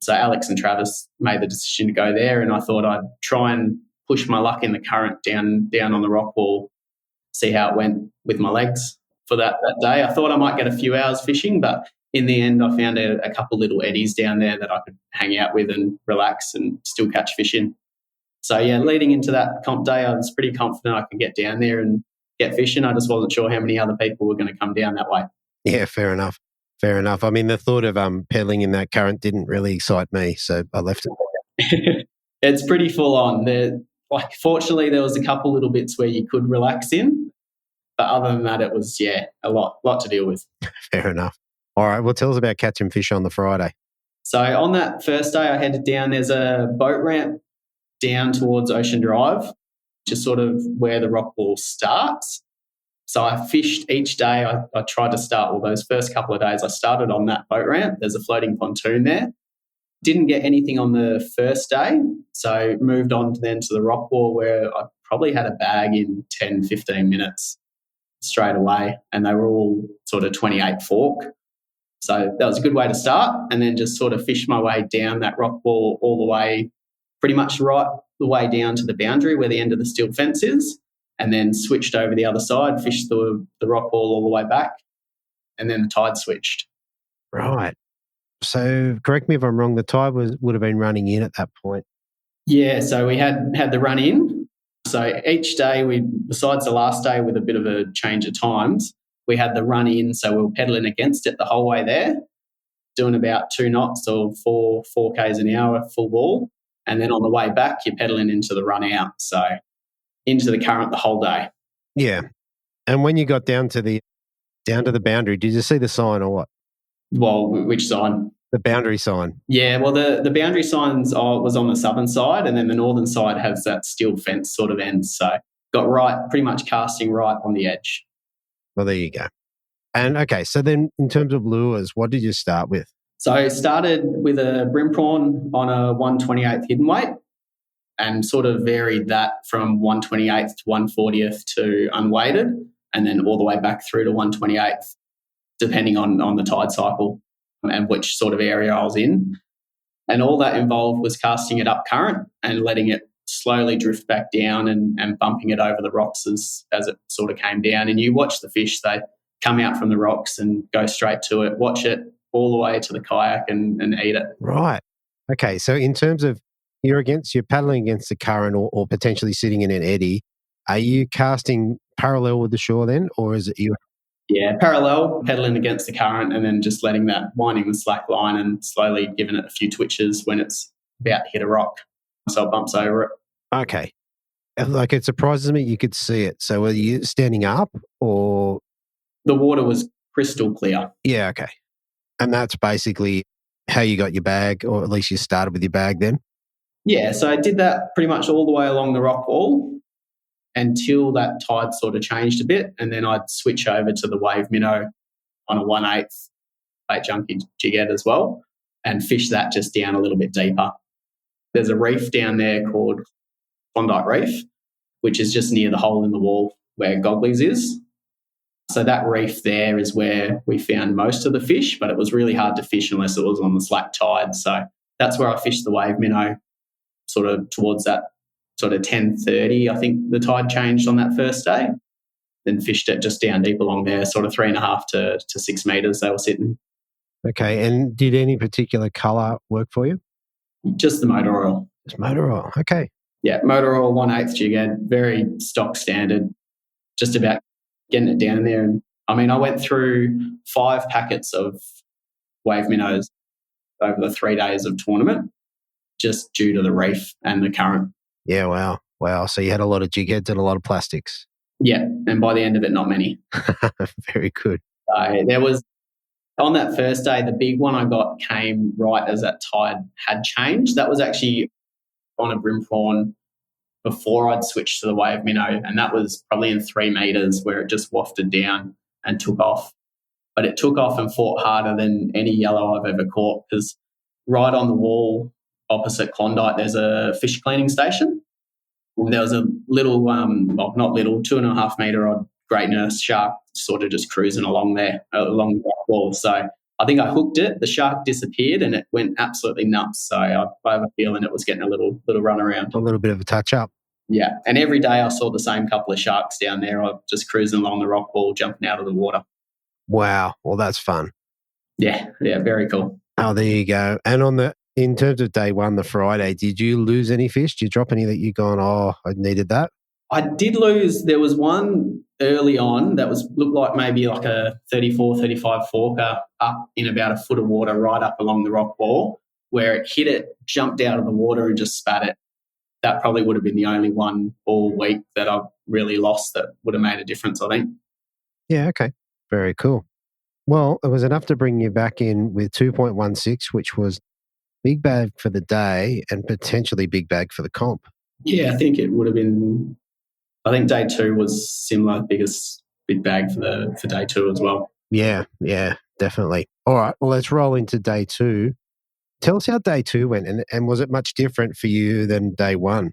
So Alex and Travis made the decision to go there, and I thought I'd try and push my luck in the current down on the rock wall, see how it went with my legs for that day. I thought I might get a few hours fishing, but in the end I found a couple little eddies down there that I could hang out with and relax and still catch fish in. So, yeah, leading into that comp day, I was pretty confident I could get down there and get fishing. I just wasn't sure how many other people were going to come down that way. Yeah, fair enough. I mean, the thought of pedaling in that current didn't really excite me, so I left it. It's pretty full on. Fortunately, there was a couple little bits where you could relax in, but other than that, it was, a lot to deal with. Fair enough. All right, well, tell us about catching fish on the Friday. So on that first day, I headed down. There's a boat ramp down towards Ocean Drive, which is sort of where the rock wall starts. So I fished each day. I tried to start, those first couple of days, I started on that boat ramp. There's a floating pontoon there. Didn't get anything on the first day, so moved on then to the rock wall where I probably had a bag in 10, 15 minutes straight away, and they were all sort of 28 fork. So that was a good way to start, and then just sort of fished my way down that rock wall all the way, pretty much right the way down to the boundary where the end of the steel fence is, and then switched over the other side, fished the rock wall all the way back, and then the tide switched. Right. So correct me if I'm wrong, the tide would have been running in at that point. Yeah, so we had the run in. So each day, besides the last day with a bit of a change of times, we had the run in, so we were pedaling against it the whole way there, doing about 2 knots or 4 k's an hour full ball. And then on the way back, you're pedaling into the run out. So into the current the whole day. Yeah. And when you got down to the boundary, did you see the sign or what? Well, which sign? The boundary sign. Yeah, well, the boundary signs was on the southern side, and then the northern side has that steel fence sort of end. So got pretty much casting right on the edge. Well, there you go. And okay, so then in terms of lures, what did you start with? So I started with a brim prawn on a 1/28th hidden weight and sort of varied that from 1/28th to 1/40th to unweighted, and then all the way back through to 1/28th, depending on the tide cycle and which sort of area I was in. And all that involved was casting it up current and letting it slowly drift back down and bumping it over the rocks as it sort of came down. And you watch the fish, they come out from the rocks and go straight to it, watch it all the way to the kayak and eat it. Right. Okay, so in terms of you're paddling against the current or potentially sitting in an eddy, Are you casting parallel with the shore then, or is it you? Yeah, parallel, pedaling against the current and then just letting that, winding the slack line and slowly giving it a few twitches when it's about to hit a rock so it bumps over it. Okay. Like, it surprises me you could see it. So are you standing up or? The water was crystal clear. Yeah, okay. And that's basically how you got your bag, or at least you started with your bag then? Yeah, so I did that pretty much all the way along the rock wall until that tide sort of changed a bit, and then I'd switch over to the wave minnow on a 1/8 bait junkie jig head as well and fish that just down a little bit deeper. There's a reef down there called Klondike Reef, which is just near the hole in the wall where Goggley's is. So that reef there is where we found most of the fish, but it was really hard to fish unless it was on the slack tide. So that's where I fished the wave minnow, sort of towards that sort of 10:30, I think the tide changed on that first day. Then fished it just down deep along there, sort of 3.5 to 6 metres they were sitting. Okay. And did any particular colour work for you? Just the motor oil. Just motor oil. Okay. Yeah, motor oil, 1/8 jig head, very stock standard, just about getting it down there. And I mean, I went through 5 packets of wave minnows over the 3 days of tournament just due to the reef and the current. Yeah, wow. Wow. So you had a lot of jig heads and a lot of plastics. Yeah, and by the end of it, not many. Very good. There was, on that first day, the big one I got came right as that tide had changed. That was actually on a brim prawn before I'd switched to the wave minnow, and that was probably in 3 metres where it just wafted down and took off. But it took off and fought harder than any yellow I've ever caught, because right on the wall opposite Klondike, there's a fish cleaning station. And there was a little, well, not little, 2.5 metre odd great nurse shark sort of just cruising along there, along the rock wall. So I think I hooked it, the shark disappeared and it went absolutely nuts. So I have a feeling it was getting a little run around. A little bit of a touch up. Yeah. And every day I saw the same couple of sharks down there. I was just cruising along the rock wall, jumping out of the water. Wow. Well, that's fun. Yeah. Yeah. Very cool. Oh, there you go. And in terms of day one, the Friday, did you lose any fish? Did you drop any that you gone, oh, I needed that? I did lose. There was one early on that looked like maybe like a 34, 35 forker up in about a foot of water right up along the rock wall, where it hit it, jumped out of the water and just spat it. That probably would have been the only one all week that I've really lost that would have made a difference, I think. Yeah, okay. Very cool. Well, it was enough to bring you back in with 2.16, which was big bag for the day and potentially big bag for the comp. Yeah, I think it would have been. I think day 2 was similar, biggest big bag for day 2 as well. Yeah, definitely. All right, well, let's roll into day 2. Tell us how day 2 went, and was it much different for you than day 1?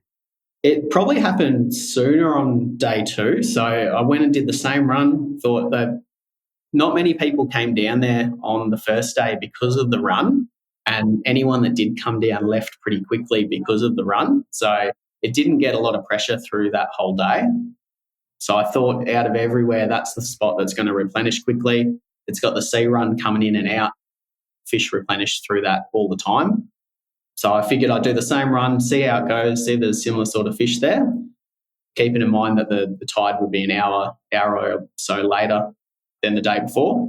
It probably happened sooner on day 2. So I went and did the same run, thought that not many people came down there on the first day because of the run. And anyone that did come down left pretty quickly because of the run. So it didn't get a lot of pressure through that whole day. So I thought out of everywhere, that's the spot that's going to replenish quickly. It's got the sea run coming in and out. Fish replenish through that all the time. So I figured I'd do the same run, see how it goes, see if there's similar sort of fish there, keeping in mind that the tide would be an hour or so later than the day before,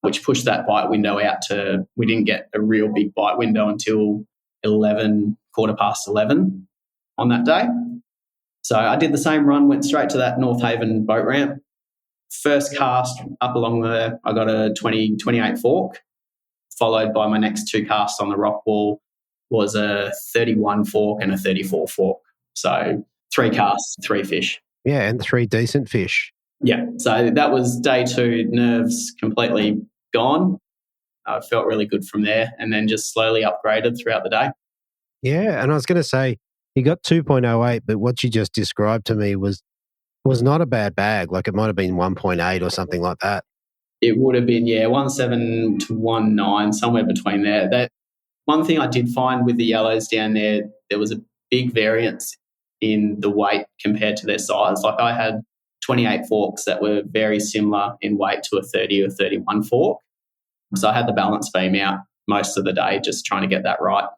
which pushed that bite window out to, we didn't get a real big bite window until 11, 11:15 on that day. So I did the same run, went straight to that North Haven boat ramp. First cast up along there, I got a 28 fork, followed by my next 2 casts on the rock wall was a 31 fork and a 34 fork. So 3 casts, 3 fish. Yeah, and 3 decent fish. Yeah, so that was day 2, nerves completely gone. I felt really good from there and then just slowly upgraded throughout the day. Yeah, and I was going to say, you got 2.08, but what you just described to me was not a bad bag. Like it might have been 1.8 or something like that. It would have been, 1.7 to 1.9, somewhere between there. That one thing I did find with the yellows down there, there was a big variance in the weight compared to their size. Like I had 28 forks that were very similar in weight to a 30 or 31 fork. So I had the balance beam out most of the day just trying to get that right.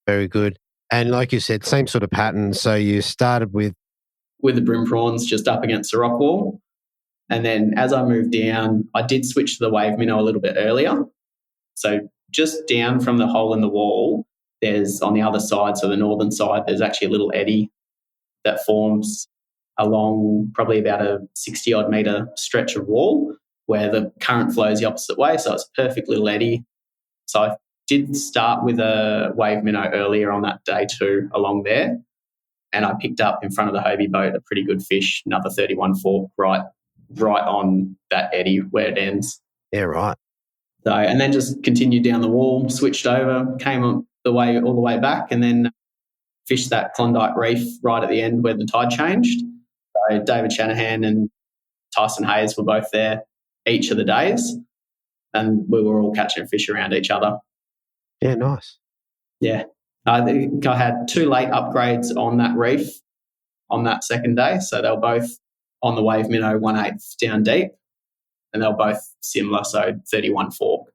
Very good. And like you said, same sort of pattern. So you started with with the brim prawns just up against the rock wall. And then as I moved down, I did switch to the wave minnow a little bit earlier. So just down from the hole in the wall, there's on the other side, so the northern side, there's actually a little eddy that forms along probably about a 60-odd metre stretch of wall where the current flows the opposite way. So it's a perfect little eddy. So I did start with a wave minnow earlier on that day too along there. And I picked up in front of the Hobie boat a pretty good fish, another 31 fork right on that eddy where it ends. Yeah, right. So, and then just continued down the wall, switched over, came all the way back, and then fished that Klondike Reef right at the end where the tide changed. So David Shanahan and Tyson Hayes were both there each of the days, and we were all catching fish around each other. Yeah, nice. Yeah. I think I had 2 late upgrades on that reef on that second day. So they were both on the wave minnow 1/8 down deep, and they were both similar, so 31 fork.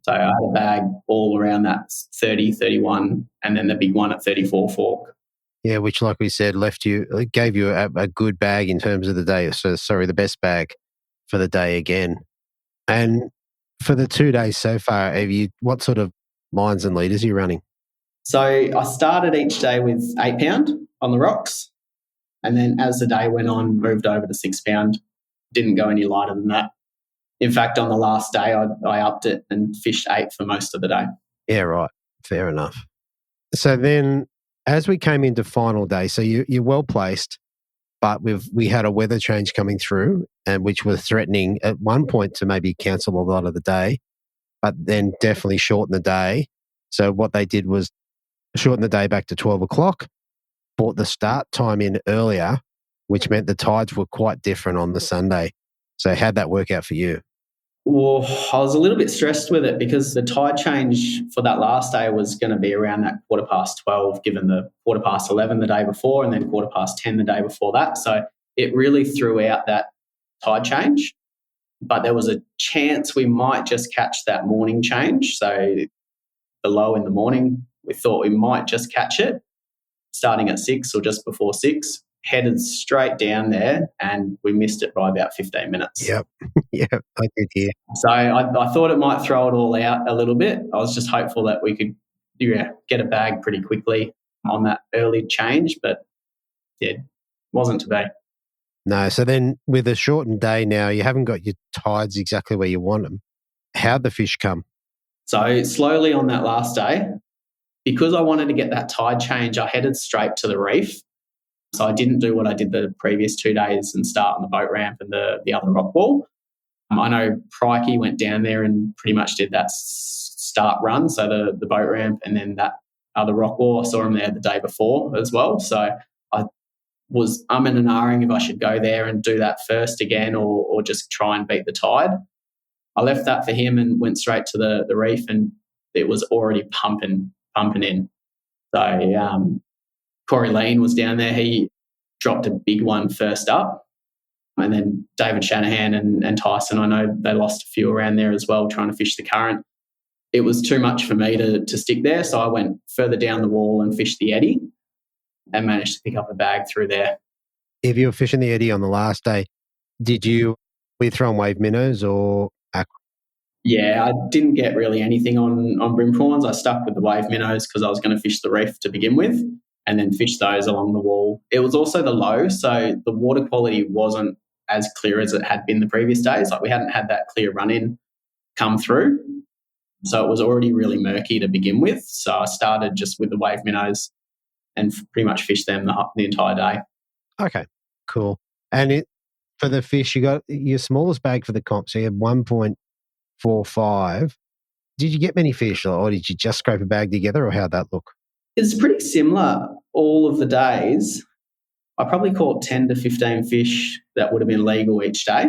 So I had a bag all around that 30, 31, and then the big one at 34 fork. Yeah, which, like we said, gave you a good bag in terms of the day. So, the best bag for the day again. And for the 2 days so far, what sort of lines and leaders are you running? So I started each day with 8 pound on the rocks, and then as the day went on, moved over to 6 pound. Didn't go any lighter than that. In fact, on the last day, I upped it and fished 8 for most of the day. Yeah, right. Fair enough. So then, as we came into final day, so you're well placed, but we had a weather change coming through, and which was threatening at one point to maybe cancel a lot of the day, but then definitely shorten the day. So what they did was shorten the day back to 12 o'clock, brought the start time in earlier, which meant the tides were quite different on the Sunday. So how'd that work out for you? Well, I was a little bit stressed with it because the tide change for that last day was going to be around that 12:15, given the 11:15 the day before and then 10:15 the day before that. So it really threw out that tide change. But there was a chance we might just catch that morning change. So the low in the morning, we thought we might just catch it starting at 6 or just before 6. Headed straight down there, and we missed it by about 15 minutes. Yep. Yeah, I did hear. So I thought it might throw it all out a little bit. I was just hopeful that we could get a bag pretty quickly on that early change, but yeah, wasn't to be. No, so then with a shortened day now, you haven't got your tides exactly where you want them. How'd the fish come? So slowly on that last day, because I wanted to get that tide change, I headed straight to the reef. So I didn't do what I did the previous 2 days and start on the boat ramp and the other rock wall. I know Prikey went down there and pretty much did that start run, so the boat ramp and then that other rock wall. I saw him there the day before as well. So I was umming and ahhing if I should go there and do that first again or just try and beat the tide. I left that for him and went straight to the reef, and it was already pumping in. So Corey Lean was down there. He dropped a big one first up. And then David Shanahan and Tyson, I know they lost a few around there as well trying to fish the current. It was too much for me to stick there, so I went further down the wall and fished the eddy and managed to pick up a bag through there. If you were fishing the eddy on the last day, were you throwing wave minnows or aqua? Yeah, I didn't get really anything on brim prawns. I stuck with the wave minnows because I was going to fish the reef to begin with, and then fish those along the wall. It was also the low, so the water quality wasn't as clear as it had been the previous days. Like we hadn't had that clear run-in come through. So it was already really murky to begin with. So I started just with the wave minnows and pretty much fished them the entire day. Okay, cool. And for the fish, you got your smallest bag for the comp, so you had 1.45. Did you get many fish, or did you just scrape a bag together, or how'd that look? It's pretty similar all of the days. I probably caught 10 to 15 fish that would have been legal each day.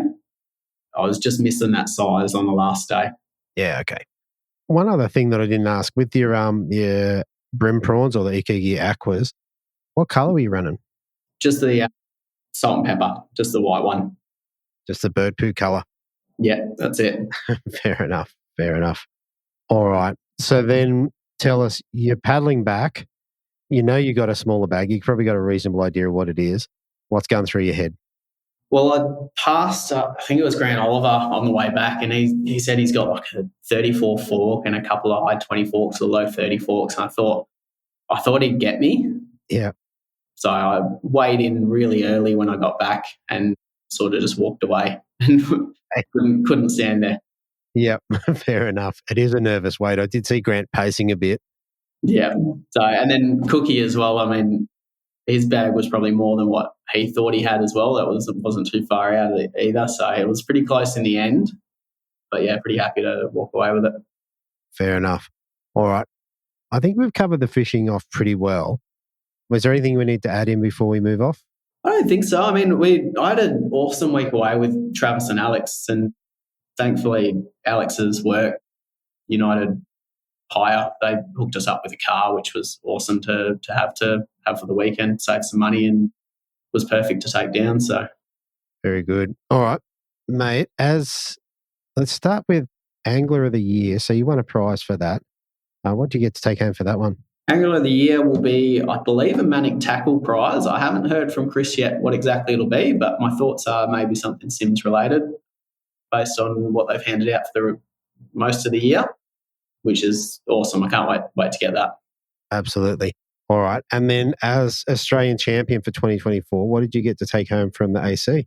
I was just missing that size on the last day. Yeah, okay. One other thing that I didn't ask, with your brim prawns or the Ikigi aquas, what colour were you running? Just the salt and pepper, just the white one. Just the bird poo colour? Yeah, that's it. Fair enough. All right. So then tell us, you're paddling back. You know you got a smaller bag. You've probably got a reasonable idea of what it is. What's going through your head? Well, I passed, I think it was Grant Oliver on the way back, and he said he's got like a 34 fork and a couple of high 20 forks or low 30 forks. And I thought he'd get me. Yeah. So I weighed in really early when I got back and sort of just walked away and couldn't stand there. Yep, fair enough. It is a nervous weight. I did see Grant pacing a bit. Yeah. So, and then Cookie as well. I mean, his bag was probably more than what he thought he had as well. That wasn't too far out of it either. So it was pretty close in the end. But yeah, pretty happy to walk away with it. Fair enough. All right. I think we've covered the fishing off pretty well. Was there anything we need to add in before we move off? I don't think so. I mean, I had an awesome week away with Travis and Alex, and thankfully Alex's work, United Hire, they hooked us up with a car, which was awesome to have for the weekend, save some money, and was perfect to take down. So very good. All right, mate. Let's start with Angler of the Year. So you won a prize for that. What do you get to take home for that one? Angler of the Year will be, I believe, a Manic Tackle prize. I haven't heard from Chris yet what exactly it'll be, but my thoughts are maybe something Sims related based on what they've handed out for most of the year, which is awesome. I can't wait to get that. Absolutely. All right. And then as Australian champion for 2024, what did you get to take home from the AC?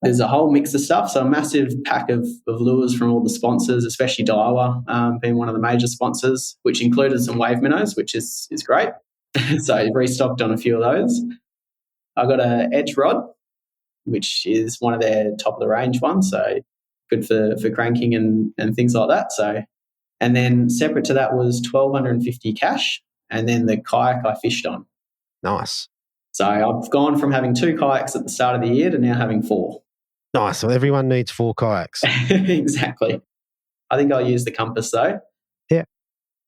There's a whole mix of stuff. So a massive pack of lures from all the sponsors, especially Daiwa being one of the major sponsors, which included some wave minnows, which is great. So I've restocked on a few of those. I got an edge rod, which is one of their top of the range ones. So good for cranking and things like that. So, and then separate to that was 1,250 cash, and then the kayak I fished on. Nice. So I've gone from having 2 kayaks at the start of the year to now having 4. Nice. So everyone needs 4 kayaks. Exactly. I think I'll use the Compass though. Yeah.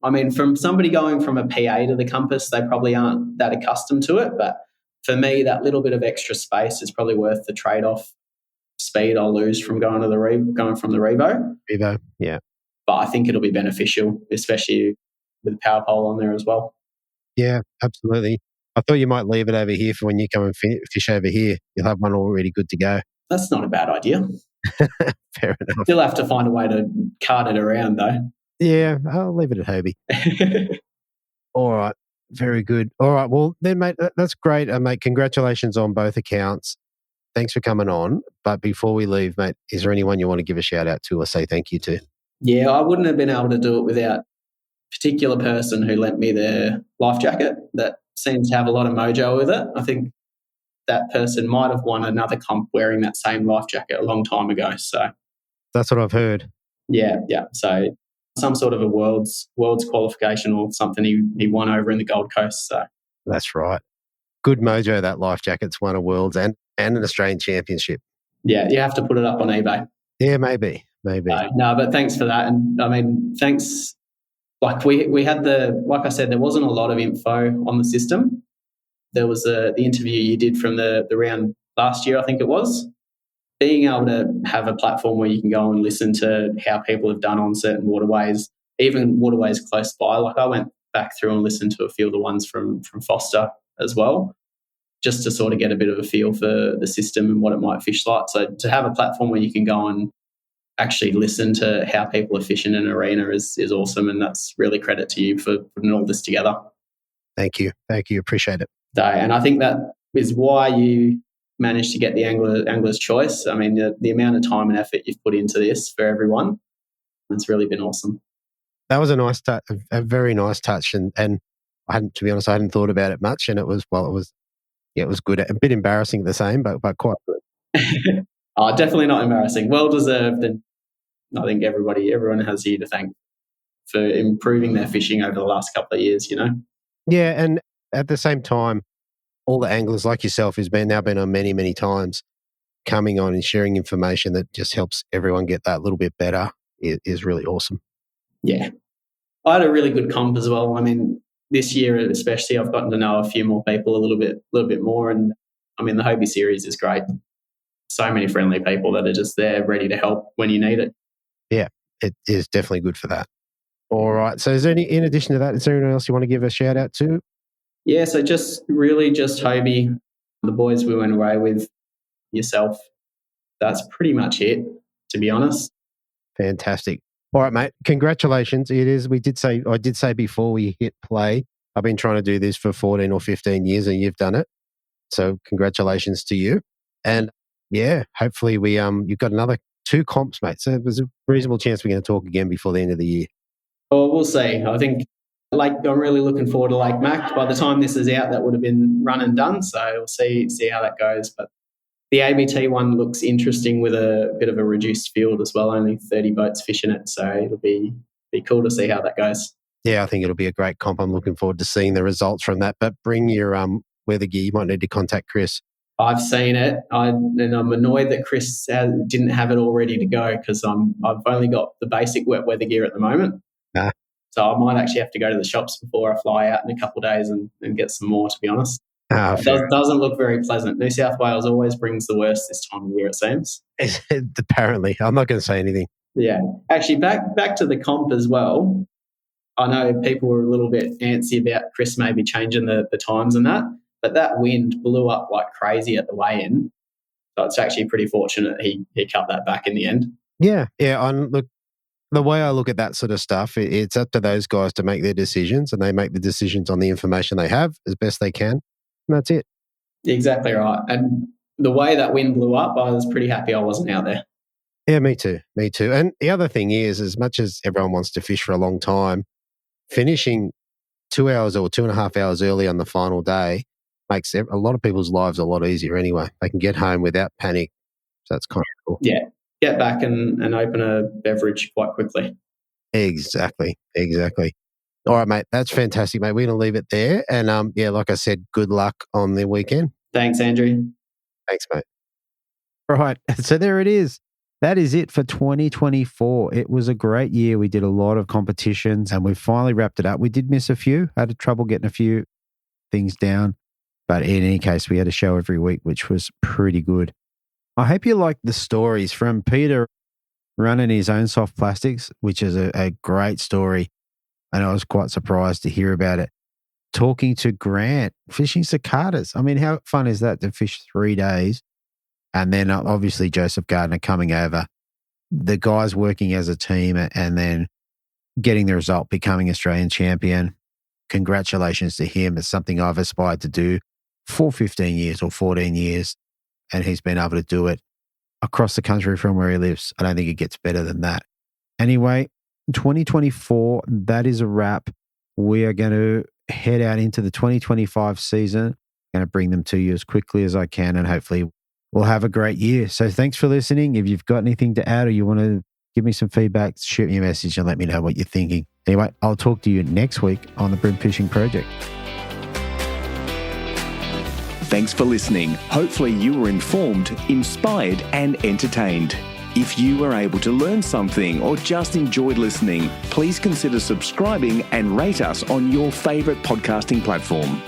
I mean, from somebody going from a PA to the Compass, they probably aren't that accustomed to it. But for me, that little bit of extra space is probably worth the trade-off speed I'll lose from going from the Revo. Revo, yeah. But I think it'll be beneficial, especially with the power pole on there as well. Yeah, absolutely. I thought you might leave it over here for when you come and fish over here. You'll have one already good to go. That's not a bad idea. Fair enough. Still have to find a way to cart it around though. Yeah, I'll leave it at Hobie. All right. Very good. All right. Well, then, mate, that's great. Mate, congratulations on both accounts. Thanks for coming on. But before we leave, mate, is there anyone you want to give a shout out to or say thank you to? Yeah, I wouldn't have been able to do it without a particular person who lent me their life jacket that seems to have a lot of mojo with it. I think that person might have won another comp wearing that same life jacket a long time ago. So that's what I've heard. Yeah. So some sort of a world's qualification or something he won over in the Gold Coast. So that's right. Good mojo, that life jacket's won a Worlds and an Australian Championship. Yeah, you have to put it up on eBay. Yeah, maybe. No, but thanks for that. And I mean, thanks. Like we had like I said, there wasn't a lot of info on the system. There was the interview you did from the round last year, I think it was. Being able to have a platform where you can go and listen to how people have done on certain waterways, even waterways close by. Like I went back through and listened to a few of the ones from Foster as well, just to sort of get a bit of a feel for the system and what it might fish like. So to have a platform where you can go and actually listen to how people are fishing in an arena is awesome, and that's really credit to you for putting all this together. Thank you. Appreciate it. And I think that is why you managed to get the Angler's Choice. I mean, the amount of time and effort you've put into this for everyone, it's really been awesome. That was a nice touch, a very nice touch, and I hadn't, to be honest, I hadn't thought about it much, and it was good. A bit embarrassing at the same, but quite good. Oh, definitely not embarrassing. Well deserved, and I think everyone has you to thank for improving their fishing over the last couple of years. Yeah, and at the same time, all the anglers like yourself has now been on many, many times, coming on and sharing information that just helps everyone get that little bit better is really awesome. Yeah, I had a really good comp as well. I mean, this year especially, I've gotten to know a few more people a little bit more, and I mean, the Hobie series is great. So many friendly people that are just there ready to help when you need it. Yeah, it is definitely good for that. All right. So is there in addition to that, is there anyone else you want to give a shout out to? Yeah, so just Hobie. The boys we went away with, yourself, that's pretty much it, to be honest. Fantastic. All right, mate. Congratulations. It is. I did say before we hit play, I've been trying to do this for 14 or 15 years and you've done it. So congratulations to you. And yeah, hopefully you've got another 2 comps, mate. So there's a reasonable chance we're going to talk again before the end of the year. Well, we'll see. I think I'm really looking forward to Lake Mac. By the time this is out, that would have been run and done. So we'll see how that goes. But the ABT one looks interesting with a bit of a reduced field as well, only 30 boats fishing it. So it'll be cool to see how that goes. Yeah, I think it'll be a great comp. I'm looking forward to seeing the results from that. But bring your weather gear. You might need to contact Chris. I've seen it, and I'm annoyed that Chris didn't have it all ready to go because I've only got the basic wet weather gear at the moment. So I might actually have to go to the shops before I fly out in a couple of days and get some more, to be honest. It doesn't look very pleasant. New South Wales always brings the worst this time of year, it seems. Apparently. I'm not going to say anything. Yeah. Actually, back to the comp as well. I know people were a little bit antsy about Chris maybe changing the times and that, but that wind blew up like crazy at the weigh-in. So it's actually pretty fortunate he cut that back in the end. Yeah. Look, the way I look at that sort of stuff, it's up to those guys to make their decisions, and they make the decisions on the information they have as best they can. And that's it. Exactly right. And the way that wind blew up, I was pretty happy I wasn't out there. Yeah, me too. And the other thing is, as much as everyone wants to fish for a long time, finishing 2 hours or 2.5 hours early on the final day makes a lot of people's lives a lot easier anyway. They can get home without panic. So that's kind of cool. Yeah. Get back and open a beverage quite quickly. Exactly. All right, mate. That's fantastic, mate. We're going to leave it there. And like I said, good luck on the weekend. Thanks, Andrew. Thanks, mate. All right. So there it is. That is it for 2024. It was a great year. We did a lot of competitions and we finally wrapped it up. We did miss a few. I had trouble getting a few things down. But in any case, we had a show every week, which was pretty good. I hope you liked the stories from Peter running his own soft plastics, which is a great story. And I was quite surprised to hear about it. Talking to Grant, fishing cicadas. I mean, how fun is that to fish 3 days? And then obviously Joseph Gardner coming over, the guys working as a team and then getting the result, becoming Australian champion. Congratulations to him. It's something I've aspired to do for 15 years or 14 years. And he's been able to do it across the country from where he lives. I don't think it gets better than that. Anyway, 2024, that is a wrap. We are going to head out into the 2025 season. I'm going to bring them to you as quickly as I can, and hopefully we'll have a great year. So thanks for listening. If you've got anything to add or you want to give me some feedback, shoot me a message and let me know what you're thinking. Anyway, I'll talk to you next week on the Brim Fishing Project. Thanks for listening. Hopefully you were informed, inspired and entertained. If you were able to learn something or just enjoyed listening, please consider subscribing and rate us on your favourite podcasting platform.